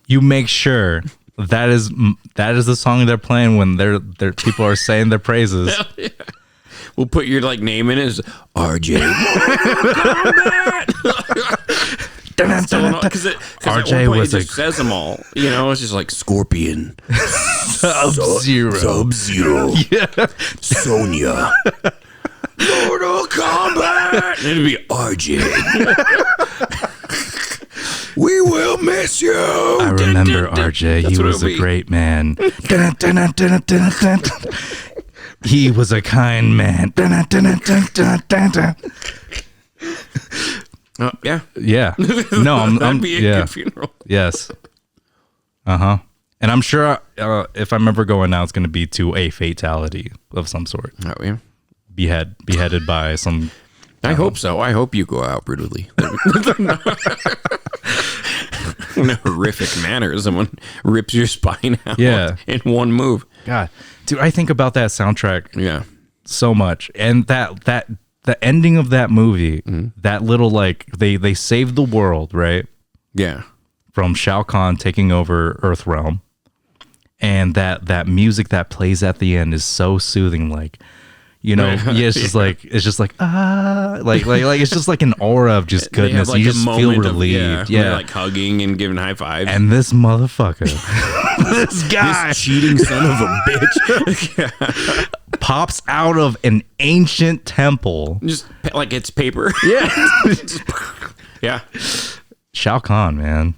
you make sure that is the song they're playing when their people are saying their praises. Yeah. We'll put your like name in it as RJ. Because RJ was it says them all. You know, it's just like Scorpion, Sub-Zero, yeah. Sonya, Mortal Kombat. And it'd be RJ. We will miss you. I remember RJ. He was a great man. He was a kind man. Yeah. Yeah. No, that'd be a good funeral. Yes. And I'm sure if I'm ever going now, it's going to be to a fatality of some sort. Oh, yeah. Beheaded by some. I hope so. I hope you go out brutally. In a horrific manner. Someone rips your spine out in one move. God. Dude, I think about that soundtrack so much. And the ending of that movie, that little like they saved the world, right? Yeah. From Shao Kahn taking over Earthrealm. And that music that plays at the end is so soothing, like, you know, it's just like it's just like it's just like an aura of just goodness. Like, you just feel relieved. Like hugging and giving high fives. And this motherfucker, this guy, this cheating son of a bitch, pops out of an ancient temple, just like it's paper. Yeah. Shao Kahn, man.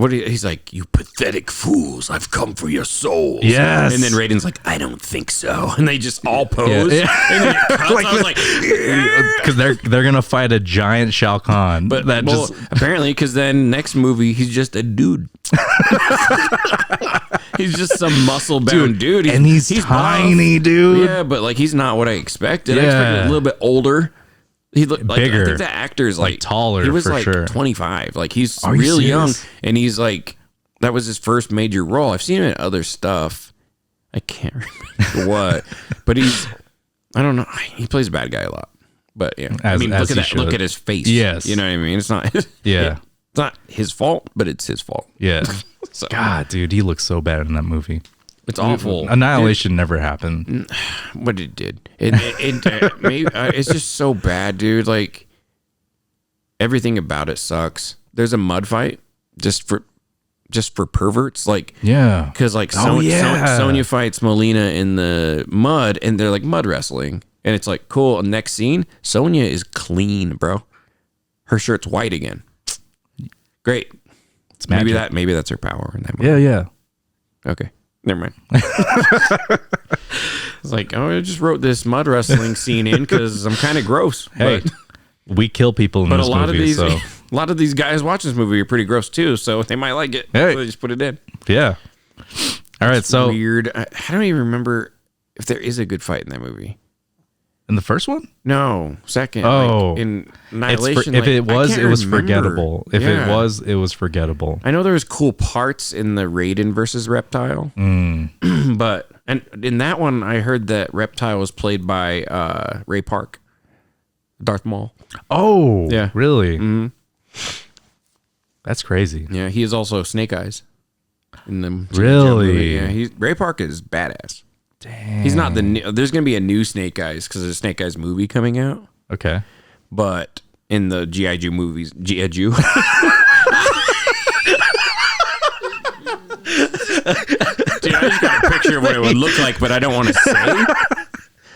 He's like, you pathetic fools, I've come for your souls. Yes. And then Raiden's like, I don't think so. And they just all pose. Yeah. And then it cuts. I was like, because they're gonna fight a giant Shao Kahn. But apparently, because then next movie he's just a dude. He's just some muscle bound dude. He's tiny, dude. Yeah, but like he's not what I expected. I expected a little bit older. He looked like, bigger. I think the actor's like taller. He was for like sure. 25. Like he's really young, and he's like that was his first major role. I've seen him in other stuff. I can't remember what, but I don't know. He plays a bad guy a lot. But yeah, I mean, look at that. Look at his face. Yes, you know what I mean. It's not. It's not his fault, but it's his fault. Yeah. So. God, dude, he looks so bad in that movie. It's awful. Annihilation never happened. But it did. It's just so bad, dude. Like everything about it sucks. There's a mud fight just for perverts. Like because like Sonya fights Molina in the mud, and they're like mud wrestling, and it's like cool. Next scene, Sonya is clean, bro. Her shirt's white again. Great. It's maybe that's her power in that movie. Yeah. Okay. Never mind. It's like, I just wrote this mud wrestling scene in because I'm kind of gross. Hey, we kill people in this movie. A lot of these guys watching this movie are pretty gross too, so they might like it. Hey. So they just put it in. Yeah. All right. So weird. I don't even remember if there is a good fight in that movie. In the first one? No, second. Oh, like in Annihilation. If it was, it was forgettable. If it was, it was forgettable. I know there was cool parts in the Raiden versus Reptile, but and in that one, I heard that Reptile was played by Ray Park, Darth Maul. Oh, yeah, really? Mm-hmm. That's crazy. Yeah, he is also Snake Eyes in them. Really? Yeah, Ray Park is badass. He's not the new, there's going to be a new Snake Eyes because there's a Snake Eyes movie coming out. Okay. But in the G.I. Joe movies, G.I. Joe. Dude, I just got a picture of what it would look like, but I don't want to say.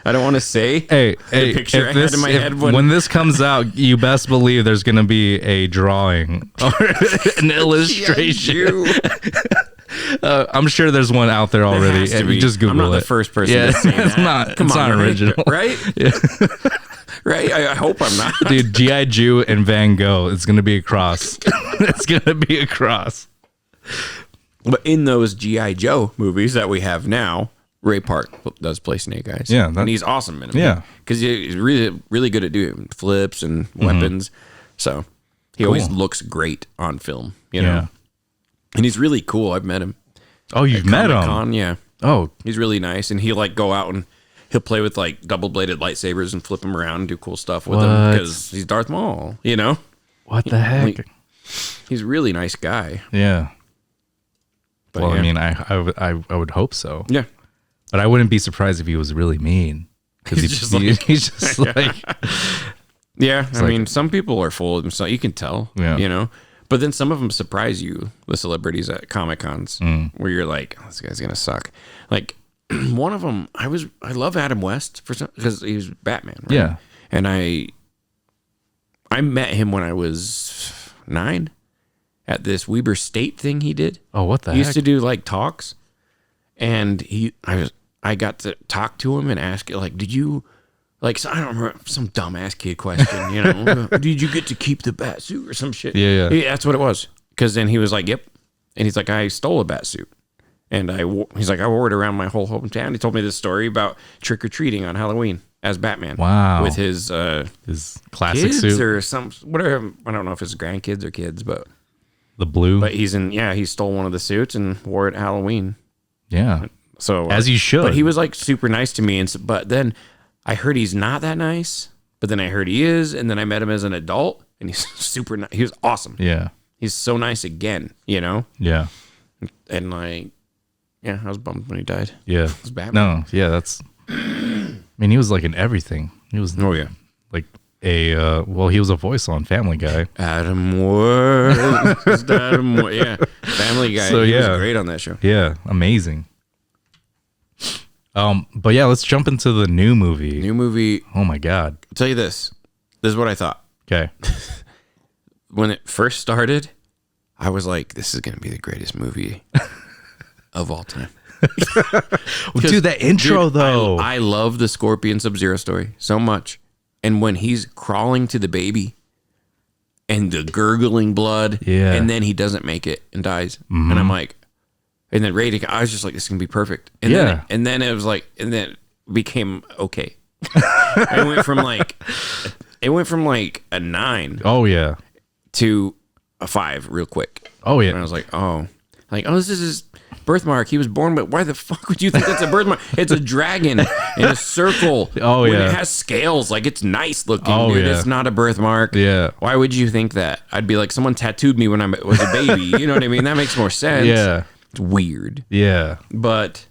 I don't want to say. Hey, the picture I had in my head when this comes out, you best believe there's going to be a drawing or an illustration. I'm sure there's one out there already. And you just Google I'm not it. the first person to say that. It's not original. Right? Yeah. Right? I hope I'm not. Dude, G.I. Joe and VanGough, it's going to be a cross. It's going to be a cross. But in those G.I. Joe movies that we have now, Ray Park does play Snake Eyes. Yeah. And he's awesome in them. Yeah. Because he's really, really good at doing flips and weapons. So he always looks great on film, you know? Yeah. And he's really cool. I've met him. Oh, you've met him? Comic-Con, yeah. Oh. He's really nice. And he'll like go out and he'll play with like double-bladed lightsabers and flip them around and do cool stuff with them because he's Darth Maul, you know? What the heck? He's a really nice guy. Yeah. But Well, yeah. I mean, I would hope so. Yeah. But I wouldn't be surprised if he was really mean. Because he's just like... Yeah, I like- mean, some people are full of themselves. You can tell, you know? But then some of them surprise you, the celebrities at Comic-Cons, where you're like, oh, this guy's going to suck. Like, one of them, I love Adam West because he was Batman, right? Yeah. And I met him when I was 9 at this Weber State thing he did. Oh, what the He heck? used to do like talks, and I got to talk to him and ask like, did you like? So I don't remember, some dumbass kid question, you know? Did you get to keep the bat suit or some shit? Yeah. That's what it was. Because then he was like, yep, and he's like, I stole a bat suit, and he's like, I wore it around my whole hometown. He told me this story about trick or treating on Halloween as Batman. Wow. with his classic kids suit. or some whatever. I don't know if it's grandkids or kids, but The blue. he stole one of the suits and wore it at Halloween. Yeah. So As you should. But he was like super nice to me, but then I heard he's not that nice. But then I heard he is, and then I met him as an adult, and he's super nice. He was awesome. Yeah. He's so nice again, you know. Yeah. And like, yeah, I was bummed when he died. Yeah. It's Batman. No. Yeah. That's. I mean, he was like in everything. He was. Oh yeah. Like he was a voice on Family Guy. Adam Ward. Just Adam Ward. Yeah. Family Guy. So, He was yeah. great on that show. Yeah. Amazing. But yeah, let's jump into the new movie. New movie. Oh my God. I'll tell you this. This is what I thought. Okay. When it first started, I was like, this is going to be the greatest movie of all time. Dude, that intro Dude, though. I love the Scorpion Sub-Zero story so much. And when he's crawling to the baby and the gurgling blood, Yeah. and then he doesn't make it and dies. And I'm like, and then rating, I was just like, this is going to be perfect. And Yeah. then it was like, and then it became okay. it went from like a 9 Oh yeah. to a 5 real quick. Oh And I yeah. was like, this is his birthmark. He was born, but why the fuck would you think that's a birthmark? It's a dragon in a circle. Oh, when yeah. It has scales. Like, it's nice looking, Oh, dude. yeah. It's not a birthmark. Yeah. Why would you think that? I'd be like, someone tattooed me when I was a baby. You know what I mean? That makes more sense. Yeah. It's weird. Yeah. But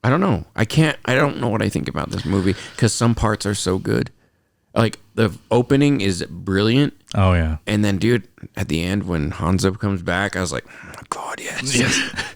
I don't know. I don't know what I think about this movie because some parts are so good. Like, the opening is brilliant. Oh yeah. And then, dude, at the end, when Hanzo comes back, I was like, oh my God, yes.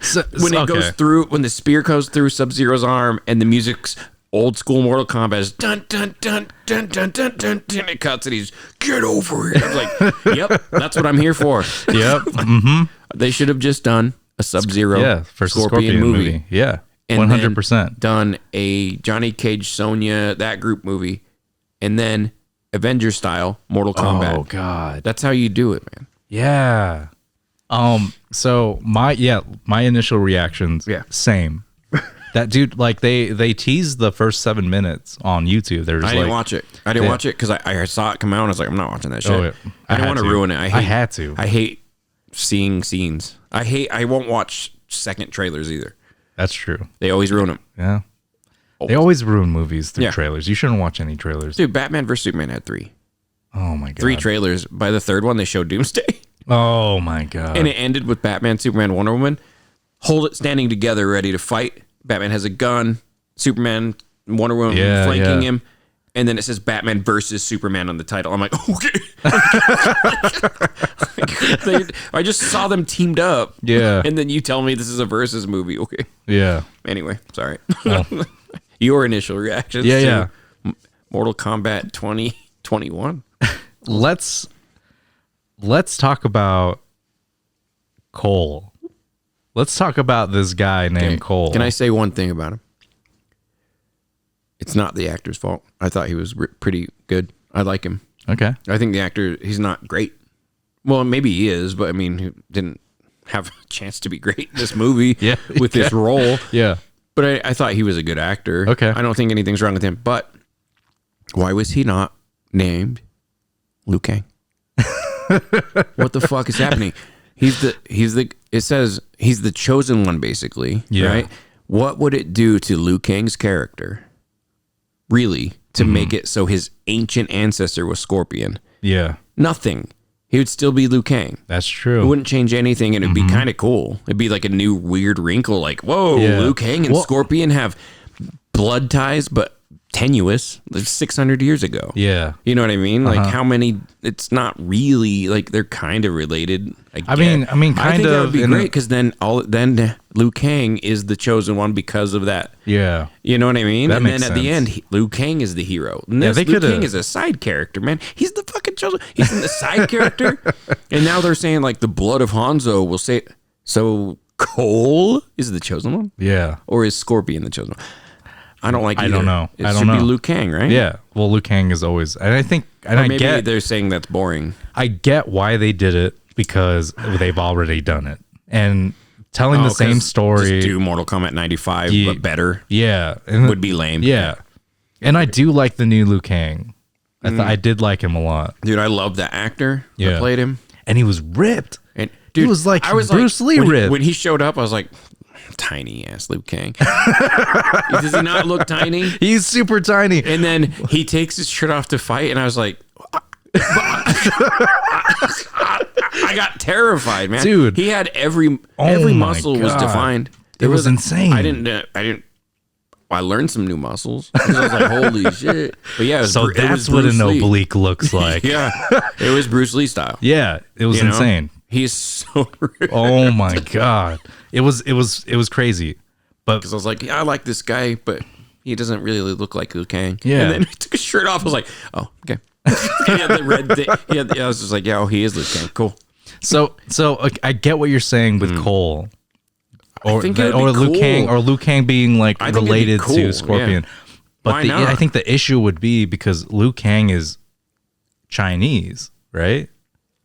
So, When it goes through, when the spear goes through Sub-Zero's arm and the music's old school Mortal Kombat is dun dun dun dun dun dun dun dun, it cuts and he's, get over here. I was like, yep, that's what I'm here for. Yep. Mm-hmm. They should have just done a Sub-Zero First Scorpion movie. Yeah. And 100%. then done a Johnny Cage, Sonya, that group movie, and then Avengers style Mortal Kombat. Oh God. That's how you do it, man. Yeah. So my initial reactions. Yeah. Same. That dude, like they teased the first 7 minutes on YouTube. There's I didn't watch it. I didn't Yeah. watch it because I saw it come out and I was like, I'm not watching that shit. Oh, yeah. I I didn't had want to to. ruin it. I had to. I hate seeing scenes. I won't watch second trailers either. That's true. They always ruin them. Yeah. They always ruin movies through Yeah. trailers. You shouldn't watch any trailers. Dude, Batman vs Superman had 3. Oh my God. 3 trailers. By the third one, they showed Doomsday. Oh my God. And it ended with Batman, Superman, Wonder Woman. Hold it standing together, ready to fight. Batman has a gun. Superman, Wonder Woman flanking him. And then it says Batman versus Superman on the title. I'm like, okay. I just saw them teamed up. Yeah. And then you tell me this is a versus movie. Okay. Yeah. Anyway, sorry. Well. Your initial reactions Yeah. to Mortal Kombat 2021. Let's talk about Cole. Let's talk about this guy named Cole. Can I say one thing about him? It's not the actor's fault. I thought he was pretty good. I like him. Okay. I think the actor, he's not great. Well, maybe he is, but I mean, he didn't have a chance to be great in this movie with this role. Yeah. But I thought he was a good actor. Okay. I don't think anything's wrong with him. But why was he not named Liu Kang? What the fuck is happening? It says he's the chosen one, basically. Yeah. Right? What would it do to Liu Kang's character, really, to make it so his ancient ancestor was Scorpion? Yeah. Nothing. He would still be Liu Kang. That's true. It wouldn't change anything, and it'd be kind of cool. It'd be like a new weird wrinkle, like, whoa, Liu Kang and Scorpion have blood ties, but tenuous, like 600 years ago. Yeah. You know what I mean? Like how many, it's not really, like they're kind of related. I mean, kind I think of. that would be great, because then Liu Kang is the chosen one because of that. Yeah. You know what I mean? That and makes then at the sense. end, Liu Kang is the hero. And Yeah, this, Liu Kang is a side character, man. He's the fucking chosen. He's in the side character. And now they're saying like the blood of Hanzo will say, so Cole is the chosen one? Yeah. Or is Scorpion the chosen one? I don't like either. I don't know. It I don't should be know. Liu Kang, right? Yeah. Well, Liu Kang is always, and I think, and Or I maybe get, they're saying that's boring. I get why they did it, because they've already done it, and telling the same story. Just do Mortal Kombat 95, but better. Yeah, and Would be lame. Yeah, and I do like the new Liu Kang. I did like him a lot. Dude, I love that actor that played him. And he was ripped. And He dude, was like I was Bruce Lee when, ripped. When he showed up, I was like, tiny ass Liu Kang. Does he not look tiny? He's super tiny. And then he takes his shirt off to fight, and I was like, I got terrified, man. Dude. He had every my muscle was God. defined. It was insane. I learned some new muscles. I was like, holy shit. But yeah, So it was that's what Bruce an Lee. oblique looks like. Yeah, it was Bruce Lee style. Yeah, it was You know? insane. He's so ripped. Oh my God. It was crazy. But Because I was like, yeah, I like this guy, but he doesn't really look like Liu Kang. Yeah. And then he took his shirt off. I was like, oh, okay. He had the red thing. I was just like, yeah, oh, he is Liu Kang. Cool. so I get what you're saying with Cole. Or think it would or be Liu cool. Kang, or Liu Kang being like I think it'd be related cool, to Scorpion. yeah. But Why not? I think the issue would be because Liu Kang is Chinese, right?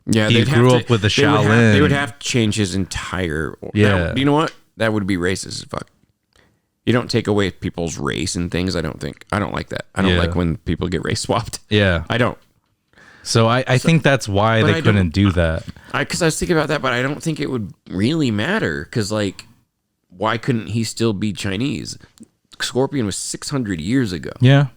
Yeah, He they'd have grew to- up with the they would have- They Shaolin. would have to change his entire. Yeah. You know what? That would be racist as fuck. You don't take away people's race and things. I don't like that. I don't Yeah. like when people get race swapped. Yeah. I don't. So I think that's why but they I couldn't don't- do that. Because I was thinking about that, but I don't think it would really matter. Because like, why couldn't he still be Chinese? Scorpion was 600 years ago. Yeah.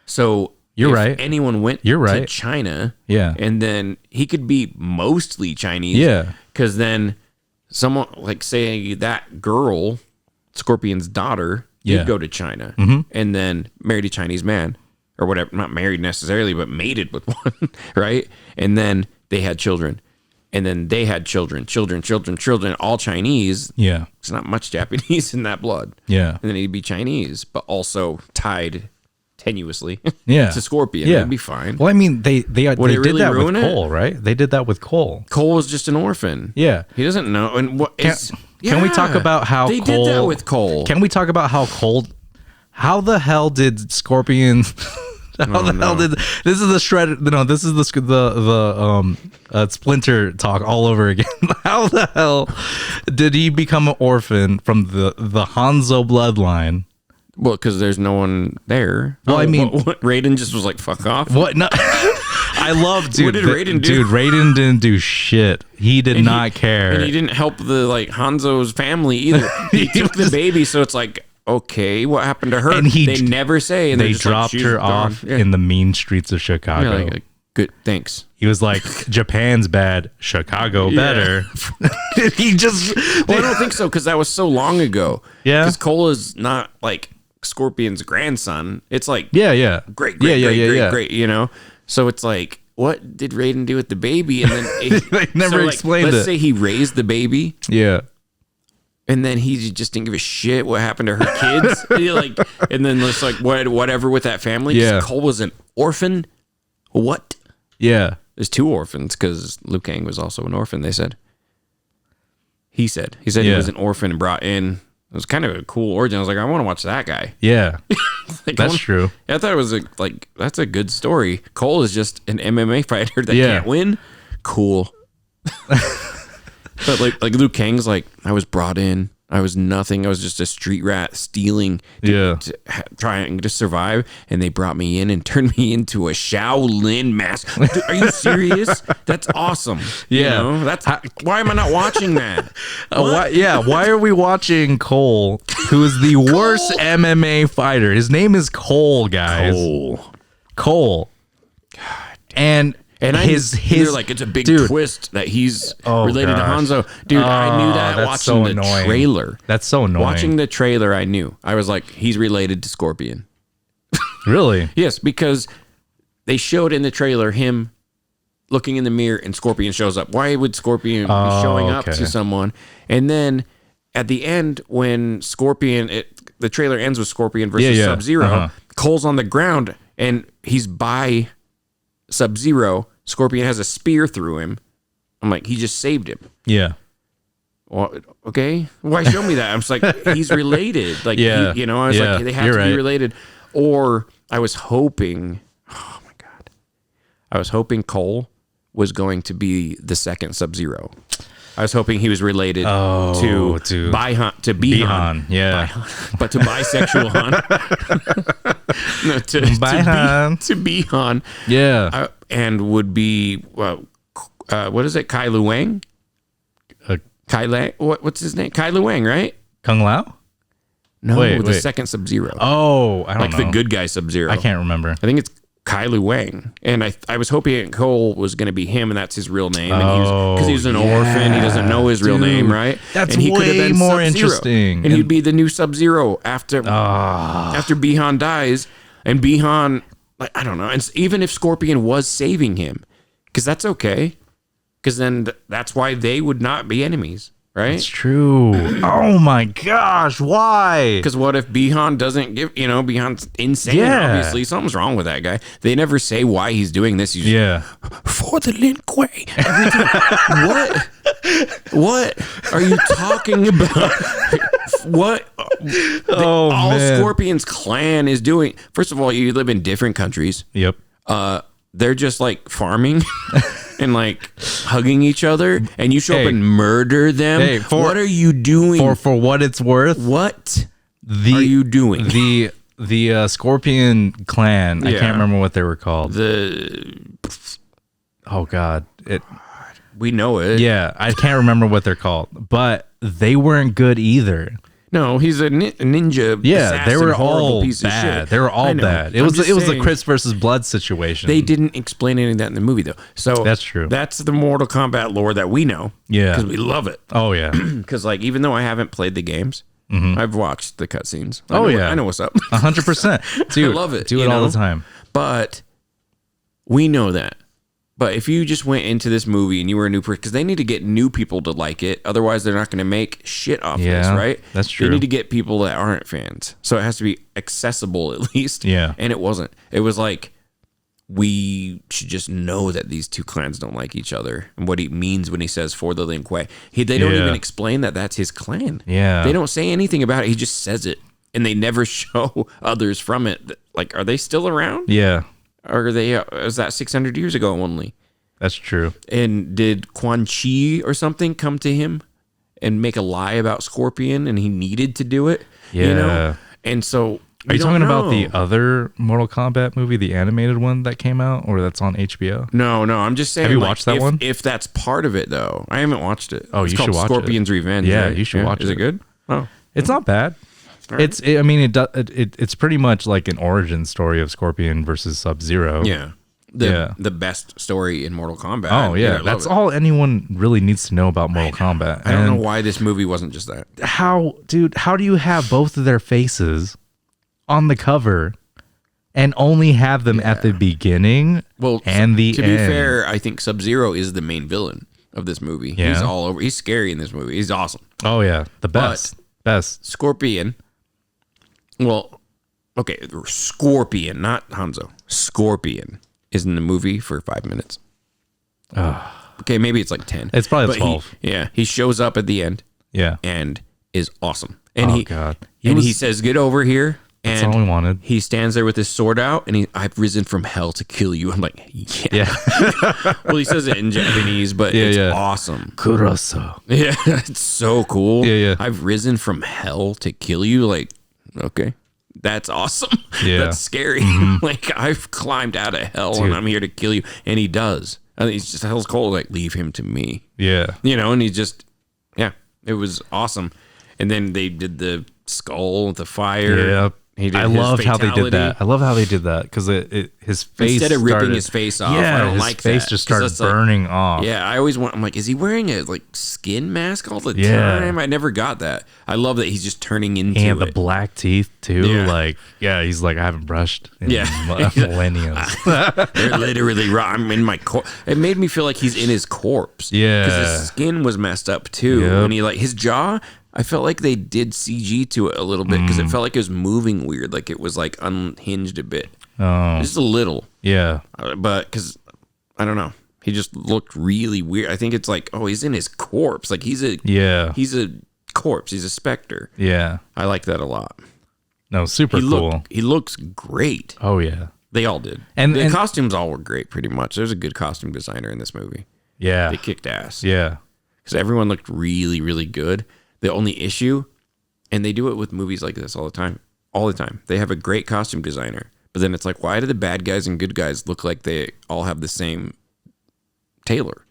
So You're if right. anyone went You're to right. China, Yeah. and then he could be mostly Chinese. Yeah. Because then someone, like say that girl, Scorpion's daughter, Yeah. did go to China and then married a Chinese man or whatever. Not married necessarily, but mated with one, right? And then they had children. And then they had children, all Chinese. Yeah. There's not much Japanese in that blood. Yeah. And then he'd be Chinese, but also tied tenuously Yeah. to Scorpion. Yeah. That'd be fine. Well, I mean, they it did really that with ruin it? Cole, right? They did that with Cole. Cole was just an orphan. Yeah. He doesn't know. And what Can we talk about how they Cole did that with Cole? Can we talk about how Cole? How the hell did Scorpion? How the hell did this is the shred? No, this is the Splinter talk all over again. How the hell did he become an orphan from the Hanzo bloodline? Well, because there's no one there. Well, I mean- what, Raiden just was like, "Fuck off." What? No, I love dude. What did Raiden do? Dude, Raiden didn't do shit. He did not care. And he didn't help the Hanzo's family either. He took the baby, so it's like, okay, what happened to her? And they never say. And they they're just like, dropped "She's her gone." off Yeah. in the mean streets of Chicago. Yeah, like, good, thanks. He was like, Japan's bad, Chicago better. He just. Well, I don't think so because that was so long ago. Yeah? Because Cole is not like Scorpion's grandson. It's like Yeah. great, Yeah. great. You know, so it's like, what did Raiden do with the baby? And then They never explained it. Let's say he raised the baby. Yeah. And then he just didn't give a shit what happened to her kids. And then it's like whatever with that family. Yeah. Cole was an orphan. What? Yeah. There's 2 orphans because Liu Kang was also an orphan. They said. He said he was an orphan and brought in. It was kind of a cool origin. I was like, I want to watch that guy. Yeah. Like, That's true. I thought it was that's a good story. Cole is just an MMA fighter that can't win. Cool. But like Liu Kang's like, I was brought in. I was nothing. I was just a street rat stealing trying to survive. And they brought me in and turned me into a Shaolin master. Dude, are you serious? That's awesome. Yeah. You know, why am I not watching that? Why are we watching Cole, who is the worst MMA fighter? His name is Cole, guys. Cole. God. And his you're like, it's a big twist that he's related to Hanzo. Dude, I knew that watching the trailer. That's so annoying. Watching the trailer, I knew. I was like, he's related to Scorpion. Really? Yes, because they showed in the trailer him looking in the mirror and Scorpion shows up. Why would Scorpion be showing up to someone? And then at the end, when the trailer ends with Scorpion versus Sub-Zero, Cole's on the ground and he's by Sub-Zero. Scorpion has a spear through him. I'm like, he just saved him. Yeah. Well, okay. Why show me that? I'm just like, he's related. Like, I was like, they have to be related. Or I was hoping, oh my God, I was hoping Cole was going to be the second Sub-Zero. I was hoping he was related to Bihan. Yeah. But to bisexual Han. No, to Bihan. Yeah. And would be, what is it? Kai Lu Wang? Kai Lang? What's his name? Kai Lu Wang, right? Kung Lao? No, the second Sub-Zero. Oh, I don't know. Like the good guy Sub-Zero. I can't remember. I think it's Kai Lu Wang. And I was hoping Cole was going to be him, and that's his real name. Because he's an orphan. He doesn't know his real name, right? That's and he could have way been more Sub-Zero. interesting. And he'd be the new Sub-Zero after Bihan dies. And Bihan, like, I don't know. And even if Scorpion was saving him, because that's okay. Because then that's why they would not be enemies. Right? It's true. Oh my gosh, why? Because what if Bihan doesn't give, Bihan's insane, obviously. Something's wrong with that guy. They never say why he's doing this. He's for the Lin Kuei. What are you talking about? What all Scorpion's clan is doing. First of all, you live in different countries. Yep. They're just like farming and like hugging each other, and you show up and murder them. What are you doing? For what it's worth, what are you doing? The Scorpion clan. I can't remember what they were called. Oh God, we know it. Yeah, I can't remember what they're called, but they weren't good either. No, he's a ninja. Yeah, they were all piece bad. Of shit. They were all bad. It was the Crips versus Blood situation. They didn't explain any of that in the movie though. So that's true. That's the Mortal Kombat lore that we know. Yeah, because we love it. Oh yeah, because like even though I haven't played the games, I've watched the cutscenes. I know what's up. 100%. Dude, I love it. Do it all the time. But we know that. But if you just went into this movie and you were a new person, because they need to get new people to like it, otherwise they're not going to make shit off this, right? That's true. They need to get people that aren't fans, so it has to be accessible at least. Yeah, and it wasn't. It was like we should just know that these two clans don't like each other, and what he means when he says for the Lin Kuei. They don't even explain that that's his clan. Yeah, they don't say anything about it. He just says it, and they never show others from it. Like, are they still around? Yeah. Or are they? Was that 600 years ago only? That's true. And did Quan Chi or something come to him and make a lie about Scorpion, and he needed to do it? Yeah. And so, are you talking about the other Mortal Kombat movie, the animated one that came out, or that's on HBO? No. I'm just saying. Have you watched that one? If that's part of it, though, I haven't watched it. Oh, you should watch Scorpion's Revenge. Yeah, right? you should watch it. Is it good? Oh, it's not bad. Right. It's pretty much like an origin story of Scorpion versus Sub-Zero. Yeah. The best story in Mortal Kombat. Oh yeah, that's all anyone really needs to know about Mortal Kombat. I don't know why this movie wasn't just that. How do you have both of their faces on the cover and only have them at the beginning and the end. To be fair, I think Sub-Zero is the main villain of this movie. Yeah. He's all over. He's scary in this movie. He's awesome. Oh, yeah. The best. Best. Scorpion. Well, okay. Scorpion, not Hanzo. Scorpion is in the movie for 5 minutes. Okay, maybe it's like 10. It's probably 12. He shows up at the end. Yeah. And is awesome. And God. He says, "Get over here." That's And all we wanted. he stands there with his sword out, and I've risen from hell to kill you. I'm like, yeah. Well, he says it in Japanese, but it's awesome. Kuroso. Yeah, it's so cool. Yeah. I've risen from hell to kill you. Like, okay, that's awesome. Yeah. That's scary. Like, I've climbed out of hell, and I'm here to kill you. And he does. And he's just, hell's cold. Like, leave him to me. Yeah. And he just, it was awesome. And then they did the skull, the fire. Yeah. I love how they did that. fatality. I love how they did that because his face Instead of ripping his face off, I don't his like face that, just 'cause started that's burning off. Yeah, I'm like, is he wearing a skin mask all the Yeah. time? I never got that. I love that he's just turning into And the it. black teeth too. Yeah. He's like, I haven't brushed in Yeah. millennia. They're literally raw. I'm in my corpse. It made me feel like he's in his corpse. Yeah. Because his skin was messed up too. Yep. And his jaw, I felt like they did CG to it a little bit because it felt like it was moving weird. Like it was like unhinged a bit. Oh, Just a little. yeah. But because, I don't know. He just looked really weird. I think it's like, he's in his corpse. Like he's a corpse. He's a specter. Yeah. I like that a lot. No, super cool. He looks great. Oh, yeah. They all did. And the costumes all were great, pretty much. There's a good costume designer in this movie. Yeah. They kicked ass. Yeah. Because everyone looked really, really good. The only issue, and they do it with movies like this all the time. They have a great costume designer, but then it's like, why do the bad guys and good guys look like they all have the same tailor?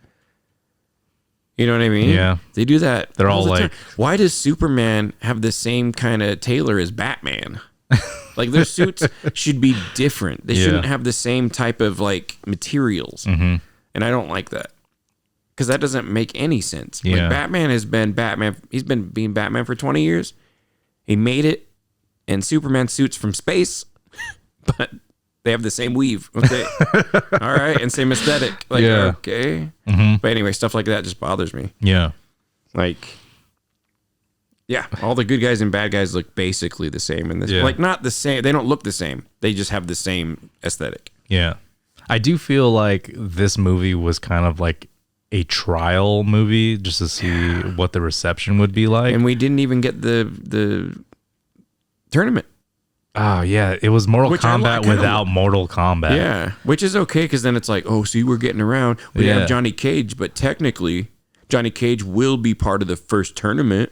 You know what I mean? Yeah. They do that. They're all the like- time. Why does Superman have the same kind of tailor as Batman? Like their suits should be different. They shouldn't have the same type of materials. Mm-hmm. And I don't like that. Because that doesn't make any sense. Yeah. Like Batman has been Batman. He's been being Batman for 20 years. He made it in Superman suits from space, but they have the same weave. Okay. All right. And same aesthetic. Like, okay. Mm-hmm. But anyway, stuff like that just bothers me. Yeah. Like, yeah, all the good guys and bad guys look basically the same in this. Yeah. Like, not the same. They don't look the same. They just have the same aesthetic. Yeah. I do feel like this movie was kind of like a trial movie just to see what the reception would be like. And we didn't even get the tournament. Oh, yeah. It was Mortal Kombat without Mortal Kombat. Yeah, which is okay because then it's like, see, we're getting around. We have Johnny Cage, but technically, Johnny Cage will be part of the first tournament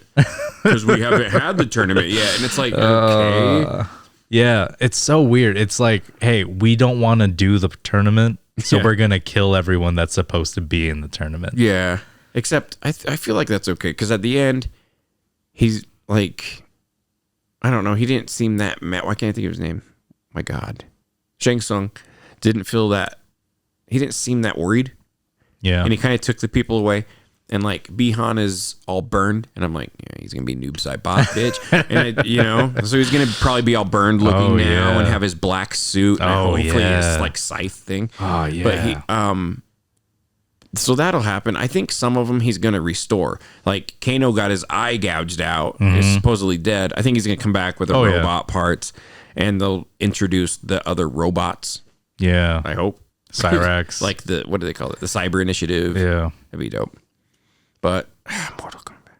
because we haven't had the tournament yet. And it's like, okay. Yeah, it's so weird. It's like, hey, we don't want to do the tournament, so we're going to kill everyone that's supposed to be in the tournament. Yeah, except I feel like that's okay because at the end, he's like, I don't know. He didn't seem that mad. Why can't I think of his name? My God. Shang Tsung didn't feel that. He didn't seem that worried. Yeah. And he kind of took the people away. And like Bihan is all burned. And I'm like, he's going to be Noob Saibot, bitch. And, so he's going to probably be all burned looking now and have his black suit. And hopefully his like scythe thing. Oh, yeah. But he, so that'll happen. I think some of them he's going to restore. Like Kano got his eye gouged out. He's supposedly dead. I think he's going to come back with robot parts and they'll introduce the other robots. Yeah. I hope. Cyrax. Like what do they call it? The Cyber Initiative. Yeah. That'd be dope. But Mortal Kombat.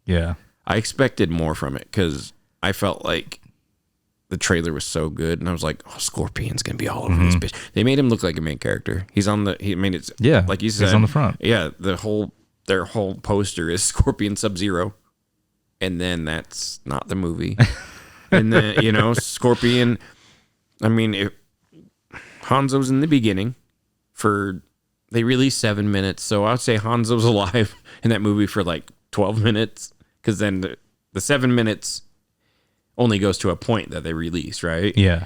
Yeah. I expected more from it because I felt like the trailer was so good, and I was like, Scorpion's gonna be all over this bitch. They made him look like a main character. He's on the. It's like you said, he's on the front. Yeah, their whole poster is Scorpion Sub-Zero, and then that's not the movie. And then Scorpion. I mean, if Hanzo's in the beginning they released 7 minutes, so I would say Hanzo's alive in that movie for like 12 minutes, because then the 7 minutes only goes to a point that they release, right? Yeah.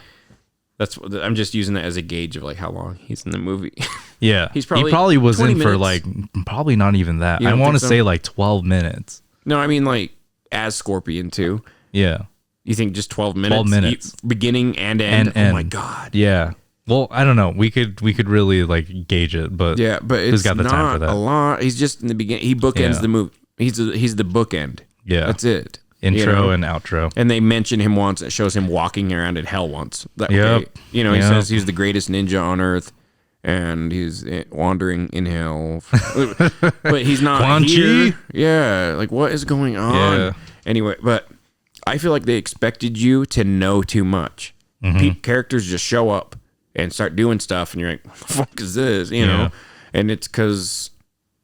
I'm just using that as a gauge of like how long he's in the movie. Yeah. He probably was in for minutes. like, probably not even that. You I don't want to think so? say like 12 minutes. No, I mean like as Scorpion too. Yeah. You think just 12 minutes? 12 minutes. Beginning and end? Oh my God. Yeah. Well, I don't know. We could really like gauge it, but Yeah, but it's who's got the not time for that? a lot. He's just in the beginning. He bookends Yeah. the movie. He's the bookend. Yeah. That's it. Intro and outro. And they mention him once. It shows him walking around in hell once. That, Yep. okay. He Yep. says he's the greatest ninja on earth, and he's wandering in hell. But he's not Quan here. Chi? Yeah, like what is going on? Yeah. Anyway, but I feel like they expected you to know too much. Characters just show up and start doing stuff, and you're like, what the fuck is this? You know? And it's because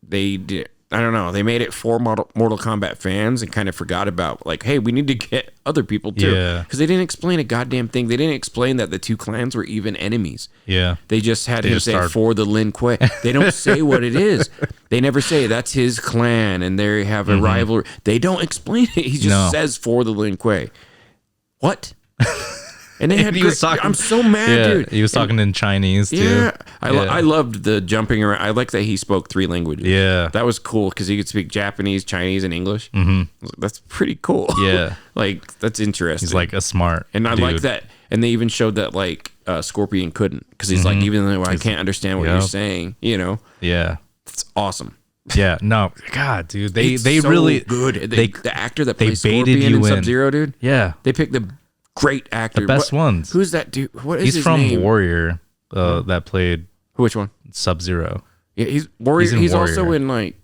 they did. I don't know. They made it for Mortal Kombat fans and kind of forgot about, like, hey, we need to get other people too. Yeah. Because they didn't explain a goddamn thing. They didn't explain that the two clans were even enemies. Yeah. They just had him just say started- for the Lin Kuei. They don't say what it is. They never say that's his clan and they have a rivalry. They don't explain it. He just says for the Lin Kuei. What? And they had. he was talking, I'm so mad, dude. He was talking in Chinese too. Yeah, I loved the jumping around. I like that he spoke 3 languages. Yeah. that was cool because he could speak Japanese, Chinese, and English. Mm-hmm. That's pretty cool. Yeah. Like that's interesting. He's like a smart and I dude. like that. And they even showed that like Scorpion couldn't because he's like, even though I can't understand what you're saying, Yeah. it's awesome. Yeah. No. God, dude. They It's so really good. The actor that plays baited Scorpion you in in. Sub-Zero, dude. Yeah. They picked the great actor, The best ones. Who's that dude? What is He's his from name? Warrior that played Which one? Sub-Zero. Yeah, he's Warrior. He's in He's also Warrior. in like,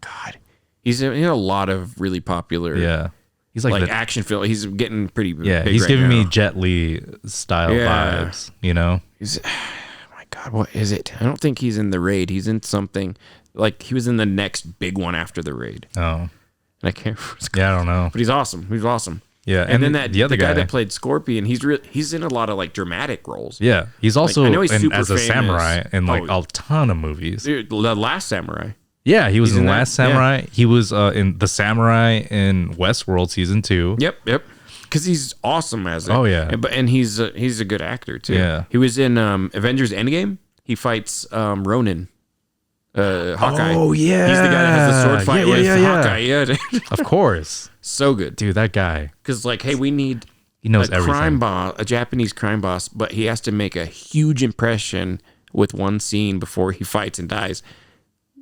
God, he's in a lot of really popular, Yeah. He's like, like the, action film. He's getting pretty. yeah, big he's right giving now. me Jet Li style Yeah. vibes, you know? He's, oh my God, what is it? I don't think he's in The Raid. He's in something like he was in the next big one after The Raid. Oh. And I can't. Yeah, I don't know. But he's awesome. He's awesome. Yeah. And then the other guy guy that played Scorpion, he's in a lot of like dramatic roles. Yeah. He's also I know he's super as a famous. samurai in like Oh. a ton of movies. Dude, The Last Samurai. Yeah, he was He's in in that? Last Samurai. He was in The Samurai in Westworld season 2. Yep. Because he's awesome as it. Oh, yeah. And he's a good actor too. Yeah. He was in Avengers Endgame. He fights Ronin, Hawkeye. Oh, yeah. He's the guy that has the sword fight with Hawkeye. Yeah, dude. Of course. So good. Dude, that guy. Because like, hey, we need He knows a everything. crime boss, a Japanese crime boss, but he has to make a huge impression with one scene before he fights and dies.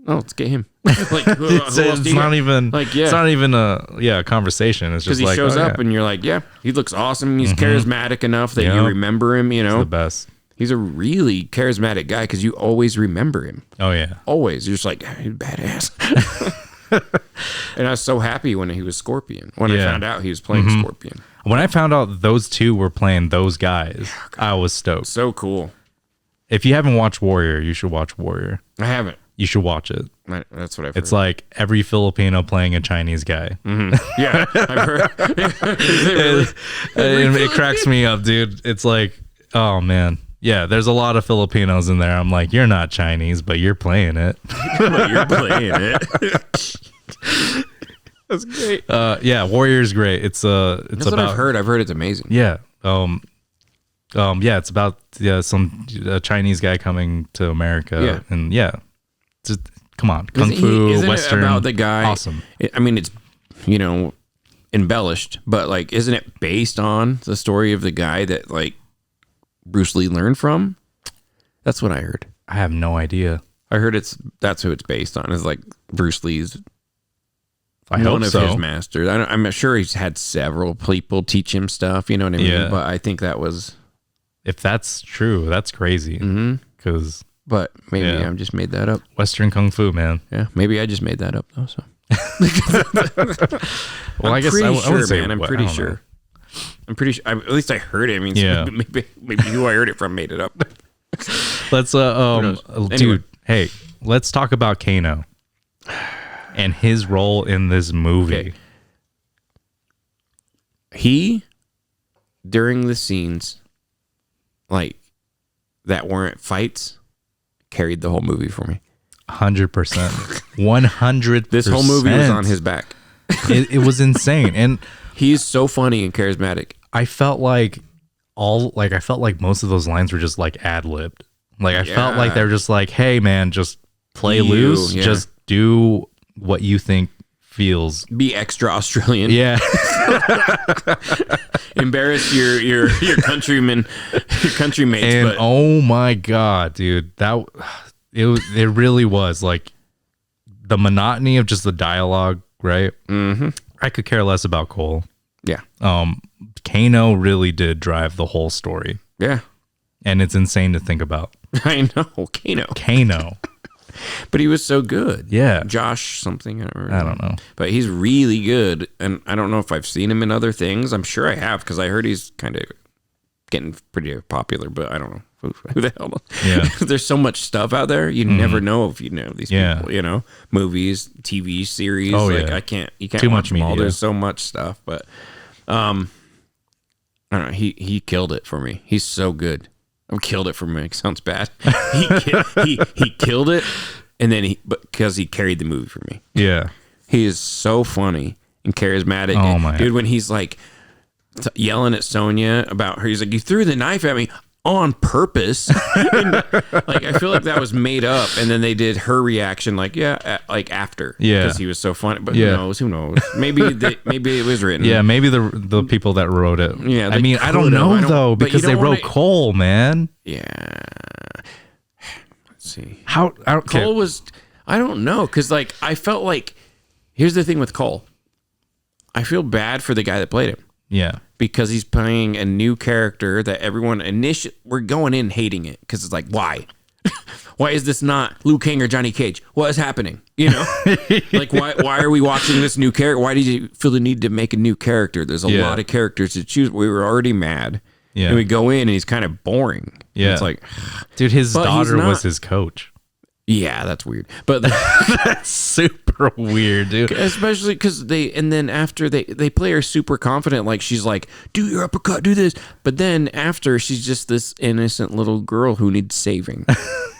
Oh, let's get him. Like, It's not even like, yeah. It's not even a conversation. It's Because just he like shows oh, up yeah. and you're like, yeah, he looks awesome. He's charismatic enough that you Yeah. remember him, you know. the best. He's a really charismatic guy because you always remember him. Oh yeah. Always. You're just like, he's badass. And I was so happy when he was Scorpion. When I Yeah. found out he was playing Scorpion. When I found out those two were playing those guys, I was stoked. So cool. If you haven't watched Warrior, you should watch Warrior. I haven't. You should watch it. That's what I've It's heard. like every Filipino playing a Chinese guy. Yeah, I've heard. Is it really? It cracks me up, dude. It's like, oh man. Yeah, there's a lot of Filipinos in there. I'm like, you're not Chinese, but you're playing it. But you're playing it. That's great. Yeah, Warrior's great. It's That's about what I've heard. I've heard it's amazing. yeah. Yeah, it's about some Chinese guy coming to America. Yeah. And yeah. Just come on. Kung Fu, Isn't Western. it about the guy? Awesome. I mean, it's, embellished, but like, isn't it based on the story of the guy that like Bruce Lee learned from? That's what I heard. I have no idea. I heard that's who it's based on. Is like Bruce Lee's I one hope of so. his masters. I'm sure he's had several people teach him stuff. You know what I mean? Yeah. But I think that was. If that's true, that's crazy. Because But maybe Yeah. I just made that up. Western Kung Fu, man. Yeah, maybe I just made that up though. So. Well, I guess pretty I sure, would say, man. I'm I pretty don't know. sure. I'm pretty sure. At least I heard it. I mean, Yeah. maybe who I heard it from made it up. Let's knows? dude, Anyway. hey, let's talk about Kano and his role in this movie. Okay. He, during the scenes, like that weren't fights, carried the whole movie for me. 100%. 100%. This whole movie was on his back. It was insane. And He's so funny and charismatic. I felt like most of those lines were just like ad-libbed. Like I felt like Yeah. they're just like, hey man, just play You, loose. yeah. Just do what you think feels. Be extra Australian. Yeah. Embarrass your countrymen, your countrymates. And but oh my God, dude, it really was like the monotony of just the dialogue, right? Mm-hmm. I could care less about Cole. Yeah. Kano really did drive the whole story. Yeah. And it's insane to think about. I know. Kano. But he was so good. Yeah. Josh something. I don't know. But he's really good. And I don't know if I've seen him in other things. I'm sure I have because I heard he's kind of getting pretty popular. But I don't know. Who the hell knows? Yeah. There's so much stuff out there. You never know if you know these people. You know, movies, TV series. Oh, like yeah. you can't Too watch much them all. media. There's so much stuff. But I don't know. He killed it for me. He's so good. Killed it for me. It sounds bad. He killed it, and then because he carried the movie for me. Yeah. He is so funny and charismatic. Oh my dude! When he's like yelling at Sonya about her, he's like, "You threw the knife at me on purpose." And, like I feel like that was made up, and then they did her reaction, like after, Yeah, because he was so funny. But yeah. Who knows? Maybe it was written. Yeah, maybe the people that wrote it. Yeah, I mean, I don't know though but because you they don't wrote wanna- Cole, man. Yeah. Let's see. How okay. Cole was, I don't know, because like I felt like, here's the thing with Cole. I feel bad for the guy that played him Yeah. because he's playing a new character that everyone we're going in hating it because it's like, why? Why is this not Liu Kang or Johnny Cage? What is happening? You know, like why are we watching this new character? Why did you feel the need to make a new character? There's a lot of characters to choose. We were already mad. Yeah. And we go in and he's kind of boring. Yeah. And it's like, Dude, his But he's daughter not- was his coach. yeah, that's weird. But That's super weird, dude. especially because then after they play her super confident, like she's like, do your uppercut, do this. But then after, she's just this innocent little girl who needs saving.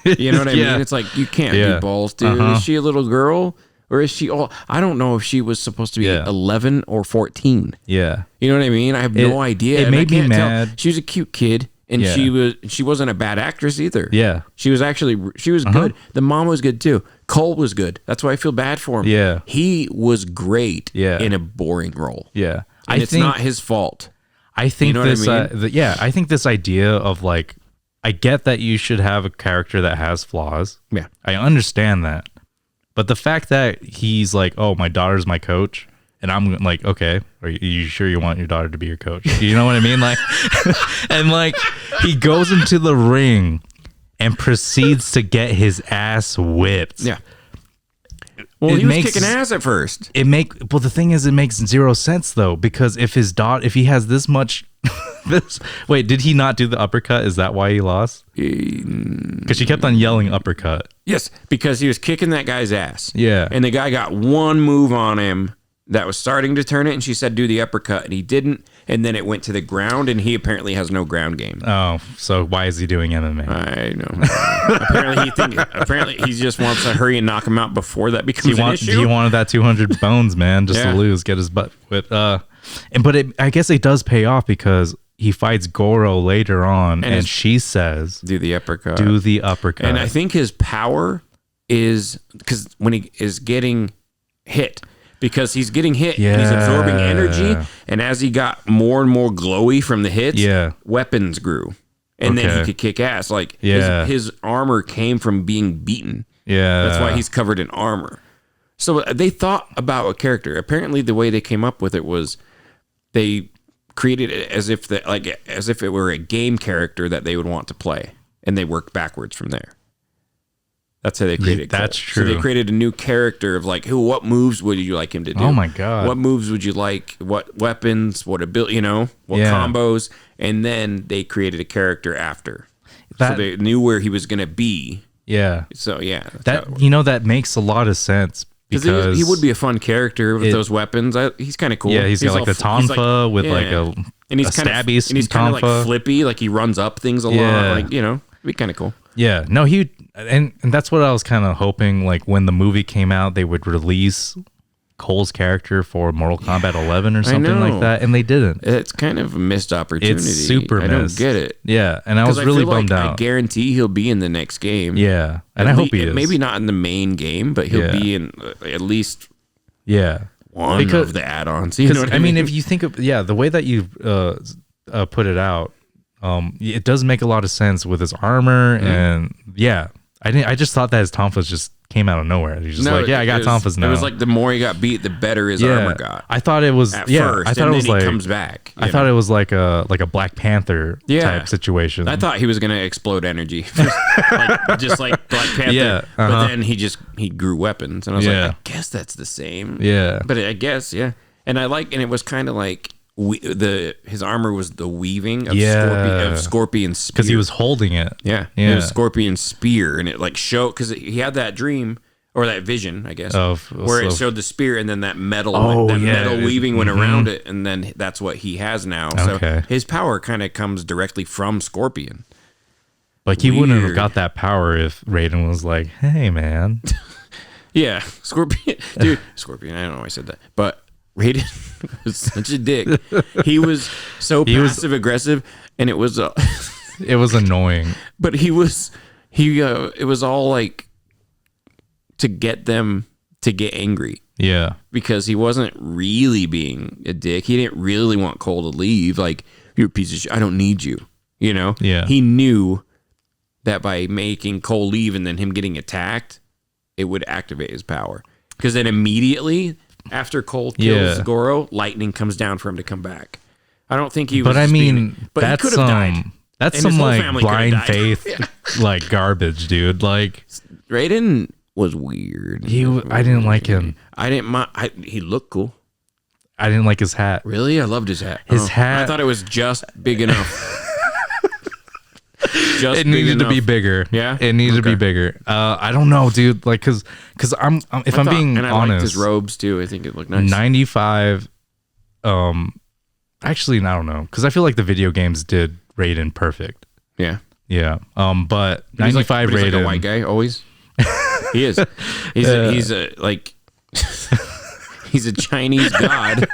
You know what I Yeah. mean? It's like, you can't Yeah. be balls, dude. Uh-huh. Is she a little girl? Or is she all? I don't know if she was supposed to be Yeah. 11 or 14. Yeah. You know what I mean? I have no idea. it And I made me can't tell. mad. She was a cute kid, and Yeah. she wasn't a bad actress either. Yeah. She was good. The mom was good too. Cole was good. That's why I feel bad for him. Yeah. He was great Yeah. in a boring role. Yeah. And it's not his fault. I think You know what I this mean? I think this idea of like I get that you should have a character that has flaws. Yeah. I understand that. But the fact that he's like, "Oh, my daughter's my coach." And I'm like, "Okay, are you sure you want your daughter to be your coach?" You know what I mean? Like and like he goes into the ring and proceeds to get his ass whipped. Yeah. Well, It he was makes- kicking ass at first. Well, the thing is, it makes zero sense though, because if he has this much, wait, did he not do the uppercut? Is that why he lost? Because she kept on yelling uppercut. Yes, because he was kicking that guy's ass. Yeah. And the guy got one move on him that was starting to turn it, and she said, do the uppercut, and he didn't. And then it went to the ground, and he apparently has no ground game. Oh, so why is he doing MMA? I know. Apparently he just wants to hurry and knock him out before that becomes an issue. He wanted that 200 bones, man, just Yeah. to lose, get his butt whipped. I guess it does pay off because he fights Goro later on, and she says, Do the uppercut. "Do the uppercut." And I think his power is because when he is getting hit, because he's getting hit, and he's absorbing energy, and as he got more and more glowy from the hits, weapons grew, and then he could kick ass. Like his armor came from being beaten. Yeah, that's why he's covered in armor. So they thought about a character. Apparently, the way they came up with it was they created it as if it were a game character that they would want to play, and they worked backwards from there. That's how they created Cole. That's true. So they created a new character of like, what moves would you like him to do? Oh my God. What moves would you like? What weapons? What ability? What combos? And then they created a character after. So they knew where he was going to be. Yeah. So yeah. That makes a lot of sense. Because he would be a fun character with those weapons. He's kind of cool. Yeah, he's got like the tonfa with like a stabby and he's kind of like flippy, like he runs up things a lot. Like, it'd be kind of cool. Yeah, no, and that's what I was kind of hoping. Like when the movie came out, they would release Cole's character for Mortal Kombat 11 or something like that, and they didn't. It's kind of a missed opportunity. It's super missed. I don't get it. Yeah, and I was really bummed out. I guarantee he'll be in the next game. Yeah, and I hope he is. Maybe not in the main game, but he'll be in at least Yeah. One of the add-ons. You know what I mean, if you think of the way that you put it out, it does make a lot of sense with his armor and I just thought that his tonfas just came out of nowhere. He's just I got tonfas now. It was like the more he got beat, the better his armor got. I thought it was at first, I thought it was then like he comes back. I thought it was like a Black Panther type situation. I thought he was gonna explode energy, just like Black Panther. Yeah, but then he grew weapons, and I was like, I guess that's the same. Yeah, but I guess and it was kind of like. His armor was the weaving of Scorpion's spear because he was holding it. It was Scorpion's spear, and it like showed because he had that dream or that vision, I guess, where it showed the spear, and then that metal metal weaving went around it, and then that's what he has now. So his power kind of comes directly from Scorpion. Like he wouldn't have got that power if Raiden was like, "Hey, man." Yeah, Scorpion, dude, Scorpion. I don't know why I said that, but. Raiden was such a dick. He was so passive aggressive, and it was it was annoying. But it was all like to get them to get angry. Yeah, because he wasn't really being a dick. He didn't really want Cole to leave. Like, you're a piece of shit. I don't need you. You know. Yeah. He knew that by making Cole leave and then him getting attacked, it would activate his power. Because then immediately. After Cole kills Gogh, lightning comes down for him to come back. I don't think he was. But I mean, but that's he could have died. That's some like blind faith, like garbage, dude. Like Raiden was weird. I didn't like him. I didn't mind. He looked cool. I didn't like his hat. Really, I loved his hat. His hat. I thought it was just big enough. It needed to be bigger. Yeah, it needed to be bigger. I don't know, dude. Like, cause I'm being and I honest, liked his robes too. I think it looked nice. 95. Actually, I don't know, cause I feel like the video games did Raiden perfect. Yeah. But 95 Raiden, Raiden, like a white guy always. He is. He's a Chinese god.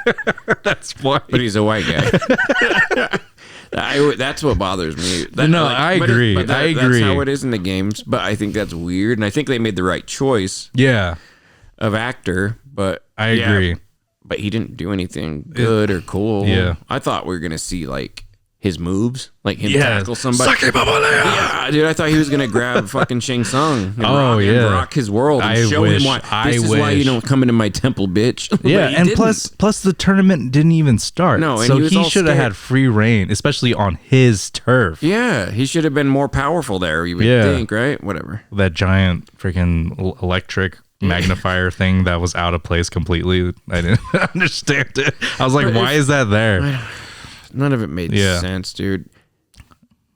That's why. But he's a white guy. That's what bothers me. I agree. I agree. That's how it is in the games, but I think that's weird, and I think they made the right choice. Yeah, of actor, but I agree. But he didn't do anything good or cool. Yeah, I thought we were gonna see like his moves, like him tackle somebody. Yeah, dude, I thought he was gonna grab fucking Shang Tsung and rock his world and show him why this is why you don't come into my temple, bitch. Yeah, and plus the tournament didn't even start. No, and so he should have had free reign, especially on his turf. Yeah, he should have been more powerful there. You would think, right? Whatever. That giant freaking electric magnifier thing that was out of place completely. I didn't understand it. I was like, why is that there? None of it made sense, dude.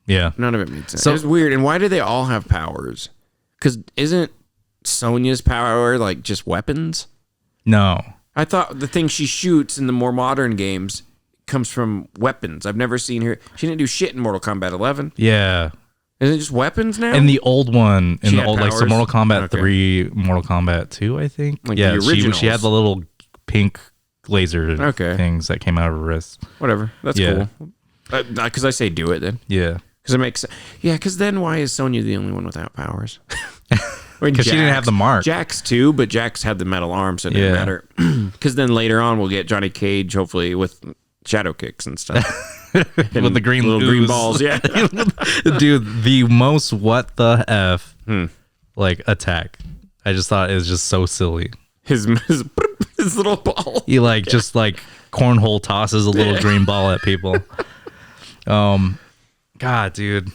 Yeah. None of it made sense. So, it was weird. And why do they all have powers? Because isn't Sonya's power like just weapons? No. I thought the thing she shoots in the more modern games comes from weapons. I've never seen her. She didn't do shit in Mortal Kombat 11. Yeah. Is it just weapons now? In the old one, in the old powers? like so Mortal Kombat 3, Mortal Kombat 2, I think. Like the originals. She had the little pink laser things that came out of her wrist. Whatever. That's cool. Because I say do it then. Yeah. Because it makes sense. Yeah, because then why is Sonya the only one without powers? Because she didn't have the mark. Jax too, but Jax had the metal arm, so it didn't matter. Because then later on we'll get Johnny Cage, hopefully, with shadow kicks and stuff. With the green little green balls, yeah. Dude, the most what the F like attack. I just thought it was just so silly. His little ball. He just like cornhole tosses a little green ball at people. God, dude.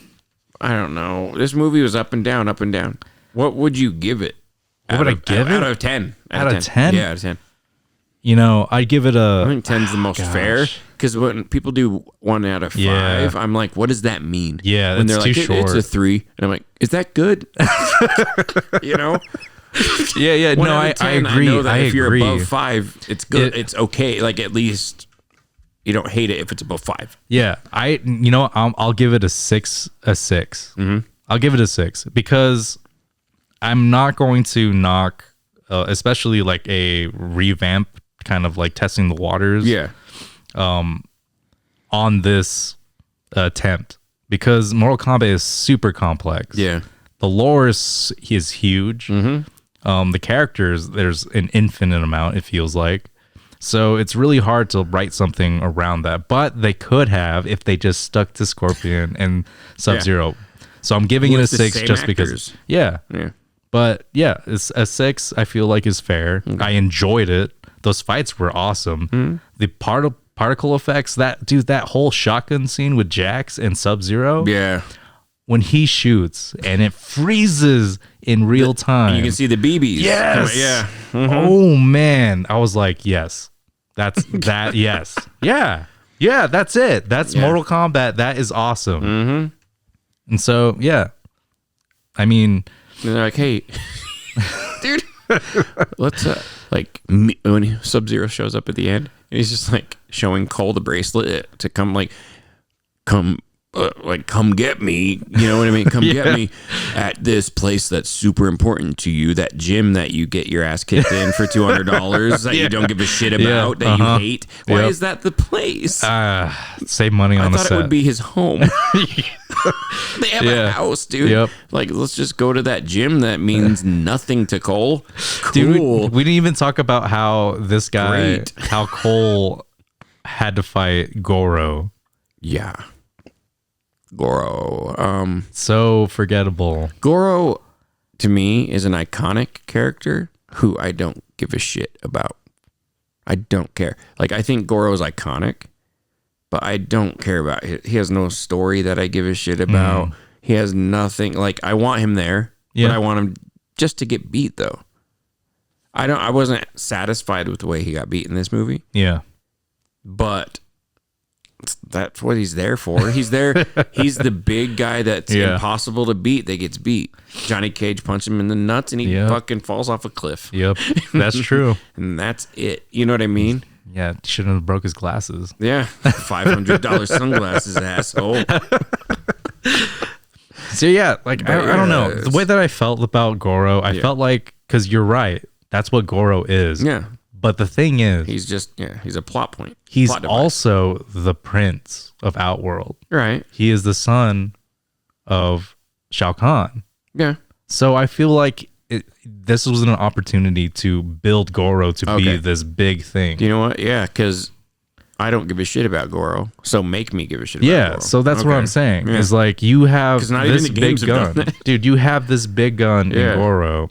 I don't know. This movie was up and down, up and down. What would you give it? What would I give it? Out of 10. Out of 10? Yeah, out of 10. You know, I'd give it a... I think 10's the most fair. Because when people do 1 out of 5, I'm like, what does that mean? Yeah, when that's they're too like, short. It's a 3. And I'm like, is that good? You know? Yeah. No, I agree. I know that if you're above 5, it's good. It's okay. Like, at least you don't hate it if it's above 5. Yeah. I'll give it a 6. Mm-hmm. I'll give it a 6 because I'm not going to knock, especially like a revamp kind of like testing the waters. Yeah. On this attempt because Mortal Kombat is super complex. Yeah. The lore is huge. Mm-hmm. The characters, there's an infinite amount, it feels like. So it's really hard to write something around that. But they could have if they just stuck to Scorpion and Sub-Zero. So I'm giving it a 6 just because. Yeah. But yeah, it's a 6 I feel like is fair. Okay. I enjoyed it. Those fights were awesome. The particle effects, that whole shotgun scene with Jax and Sub-Zero. Yeah. When he shoots and it freezes in real time. You can see the BBs. Yes. Yeah. Oh man. I was like, yes. That's that. Yes. Yeah. Yeah. That's it. That's Mortal Kombat. That is awesome. And so, yeah. I mean, and they're like, hey, dude, let's when Sub-Zero shows up at the end, and he's just like showing Cole the bracelet to come get me, you know what I mean? Come get me at this place that's super important to you, that gym that you get your ass kicked in for $200 that you don't give a shit about, that you hate. Why is that the place? Save money on the set. I thought it would be his home. They have a house, dude. Like, let's just go to that gym that means nothing to Cole. Cool. Dude, we didn't even talk about how this guy, how Cole had to fight Goro. Yeah. Goro. So forgettable. Goro, to me, is an iconic character who I don't give a shit about. I don't care. Like, I think Goro is iconic, but I don't care about it. He has no story that I give a shit about. He has nothing. Like, I want him there, but I want him just to get beat, though. I wasn't satisfied with the way he got beat in this movie. Yeah. But that's what he's there for. He's there. He's the big guy that's impossible to beat that gets beat. Johnny Cage punched him in the nuts and he fucking falls off a cliff. Yep. That's true. And that's it. You know what I mean? Yeah. Shouldn't have broke his glasses. Yeah. $500 sunglasses, asshole. So yeah, like, I don't know. The way that I felt about Goro, I felt like, because you're right, that's what Goro is. Yeah. But the thing is, he's a plot point. He's also the prince of Outworld. Right. He is the son of Shao Kahn. Yeah. So I feel like this was an opportunity to build Goro to be this big thing. You know what? Yeah, because I don't give a shit about Goro. So make me give a shit about Goro. Yeah, so that's what I'm saying. Yeah. Is like, you have this big gun. Dude, you have this big gun in Goro,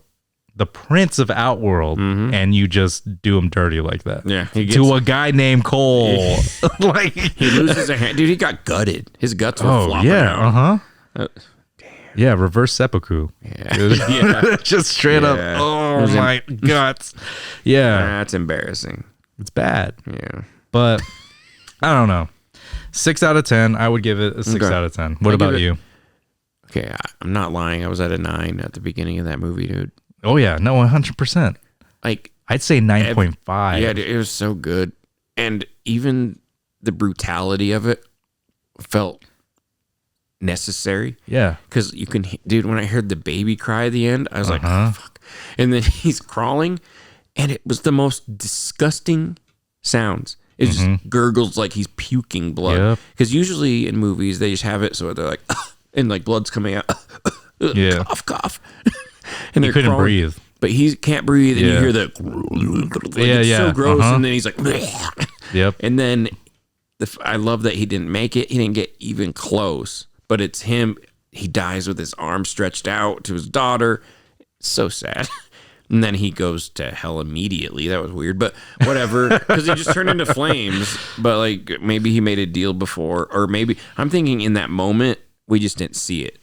the prince of Outworld, and you just do him dirty like that. Yeah. To a guy named Cole. Like, he loses a hand. Dude, he got gutted. His guts were flopping out. Damn. Yeah, reverse seppuku. Yeah. Just straight up. Oh, my guts. Yeah. That's embarrassing. It's bad. Yeah. But I don't know. 6 out of 10. I would give it a 6 out of 10. What about you? Okay, I'm not lying. I was at a 9 at the beginning of that movie, dude. Oh yeah, no, 100%. Like, I'd say 9.5. Yeah, it was so good, and even the brutality of it felt necessary. Yeah, because you can, dude. When I heard the baby cry at the end, I was like, oh, fuck. And then he's crawling, and it was the most disgusting sounds. It just gurgles like he's puking blood. Because usually in movies they just have it so they're like, and like blood's coming out. Cough, cough. And he couldn't breathe, but he can't breathe, and you hear the it's so gross, and then he's like, and then I love that he didn't make it. He didn't get even close, but it's him. He dies with his arm stretched out to his daughter. So sad. And then he goes to hell immediately. That was weird, but whatever, because he just turned into flames. But like, maybe he made a deal before, or maybe I'm thinking in that moment we just didn't see it.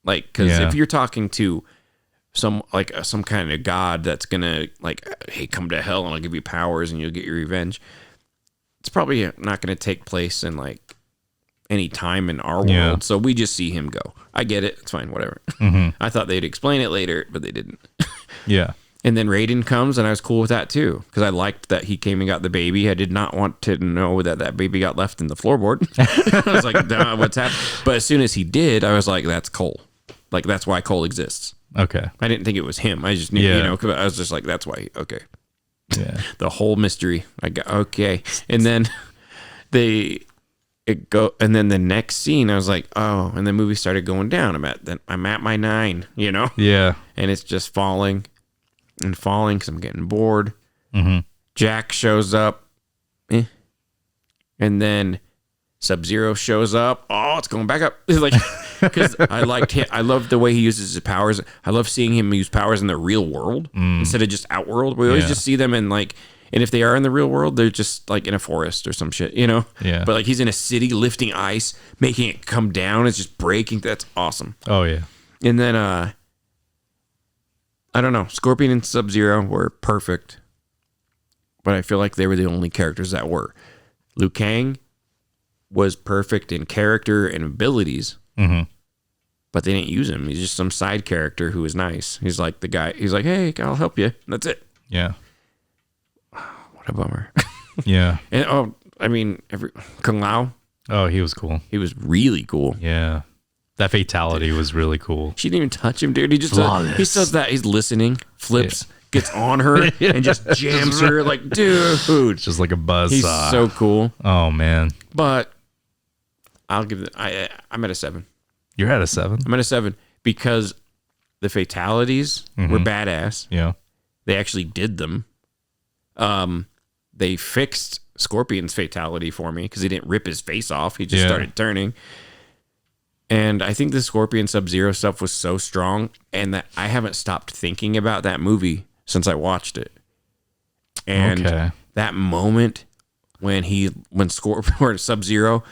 Like, because if you're talking to some kind of god that's gonna like, hey, come to hell and I'll give you powers and you'll get your revenge, it's probably not gonna take place in like any time in our world. So we just see him go. I get it. It's fine. Whatever. I thought they'd explain it later, but they didn't. And then Raiden comes, and I was cool with that too, because I liked that he came and got the baby. I did not want to know that baby got left in the floorboard. I was like, what's happening? But as soon as he did, I was like, that's Cole. Like, that's why Cole exists. Okay. I didn't think it was him. I just knew, you know, 'cause I was just like, that's why. Okay. Yeah. The whole mystery. I got, okay. And then and then the next scene, I was like, oh, and the movie started going down. I'm at my 9, you know? Yeah. And it's just falling. and falling because I'm getting bored. Mm-hmm. Jack shows up, and then Sub-Zero shows up. Oh, it's going back up. Like, because I liked him. I love the way he uses his powers. I love seeing him use powers in the real world instead of just outworld. We always just see them in like, and if they are in the real world, they're just like in a forest or some shit, you know? Yeah. But like he's in a city lifting ice, making it come down. It's just breaking. That's awesome. Oh yeah. And then I don't know. Scorpion and Sub-Zero were perfect, but I feel like they were the only characters that were. Liu Kang was perfect in character and abilities, but they didn't use him. He's just some side character who was nice. He's like the guy. He's like, hey, I'll help you. That's it. Yeah. What a bummer. Yeah. And Kung Lao. Oh, he was cool. He was really cool. Yeah. That fatality was really cool. She didn't even touch him, dude. He just he says that he's listening, flips, gets on her, and just jams her. Like, dude, It's just like a buzzsaw. he's so cool. Oh man, But I'll give it. I'm at a 7. you're at a 7. I'm at a 7 because the fatalities were badass. Yeah. They actually did them. They fixed Scorpion's fatality for me because he didn't rip his face off. He just started turning. And I think the Scorpion Sub-Zero stuff was so strong, and that I haven't stopped thinking about that movie since I watched it. And that moment when Sub-Zero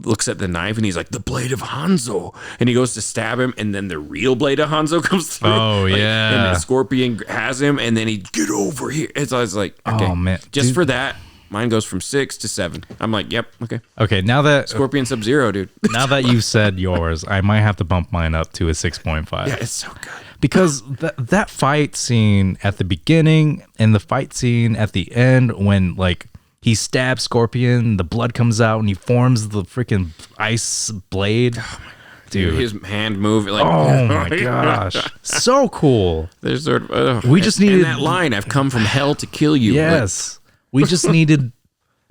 looks at the knife and he's like, the blade of Hanzo, and he goes to stab him, and then the real blade of Hanzo comes through. Oh, yeah. And the Scorpion has him, and then he get over here. It's always like, okay, Oh man, just for that, mine goes from 6 to 7. I'm like, yep, okay. Okay, now that Scorpion Sub-Zero, dude. now that you said yours, I might have to bump mine up to a 6.5. Yeah, it's so good. Because that fight scene at the beginning and the fight scene at the end when like he stabs Scorpion, the blood comes out and he forms the freaking ice blade. Oh my God, dude, his hand move like, oh my gosh, so cool. There's sort of, we just needed that line. I've come from hell to kill you. Yes, we just needed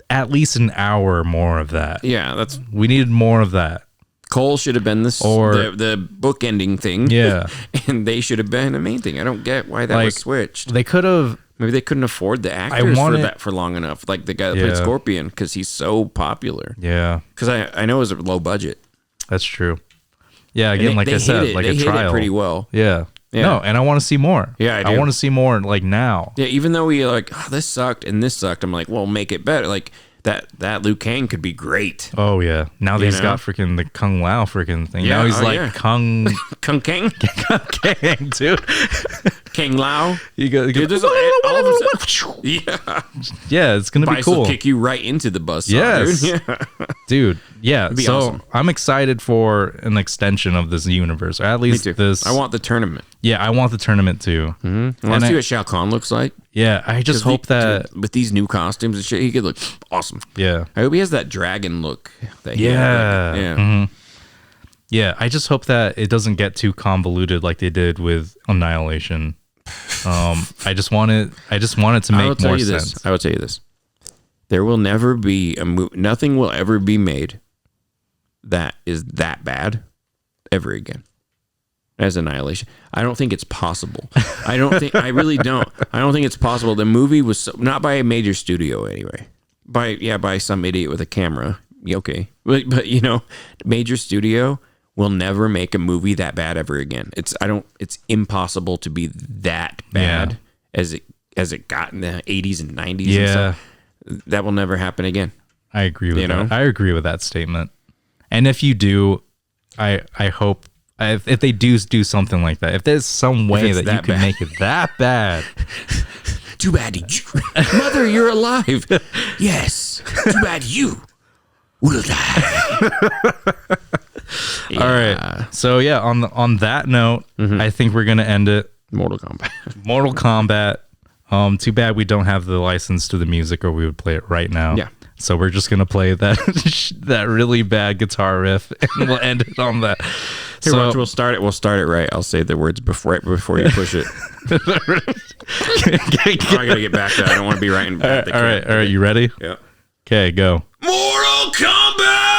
at least an hour more of that. Yeah, we needed more of that. Cole should have been the book ending thing. Yeah. And they should have been the main thing. I don't get why that was switched. They could have. Maybe they couldn't afford the actors for that for long enough. Like the guy that played Scorpion, because he's so popular. Yeah. Because I know it was a low budget. That's true. Yeah, again, like I said, like they a trial. Hit it pretty well. Yeah. No, and I want to see more. Yeah, I want to see more like now. Yeah, even though we like, oh, this sucked and this sucked, I'm like, well, make it better. Like that Liu Kang could be great. Oh yeah. Now that he's got freaking the Kung Lao freaking thing. Yeah, now he's like Kung Kung Kang? Kang, dude. Kang Lao. You go, Dude, there's all of a yeah. Yeah, it's gonna be cool. Will kick you right into the buzz. Yes. Dude. Yeah. Dude, yeah. So awesome. I'm excited for an extension of this universe. Or at least this. I want the tournament. Yeah, I want the tournament too. Mm-hmm. I want to see what Shao Kahn looks like. Yeah, I just hope that with these new costumes and shit, he could look awesome. Yeah. I hope he has that dragon look. That yeah. Yeah. Mm-hmm. Yeah, I just hope that it doesn't get too convoluted like they did with Annihilation. I just want it to make more sense. I will tell you this. There will never be nothing will ever be made that is that bad ever again as Annihilation. I don't think it's possible. I really don't. I don't think it's possible. The movie was not by a major studio anyway. By some idiot with a camera. Okay. But you know, major studio will never make a movie that bad ever again. It's impossible to be that bad as it got in the 80s and 90s. Yeah. And stuff. That will never happen again. I agree with that. I agree with that statement. And if you do, I hope if they do something like that, if there's some way that you can make it that bad. Too bad Mother, you're alive. Yes. Too bad you will die. Yeah. All right. So yeah, on that note, I think we're gonna end it. Mortal Kombat. Mortal Kombat. Too bad we don't have the license to the music, or we would play it right now. Yeah. So we're just gonna play that really bad guitar riff, and we'll end it on that. Here, watch, we'll start it. We'll start it right. I'll say the words before you push it. I gotta get back to that. I don't want to be writing. All right. You ready? Yeah. Okay, go. Mortal Kombat.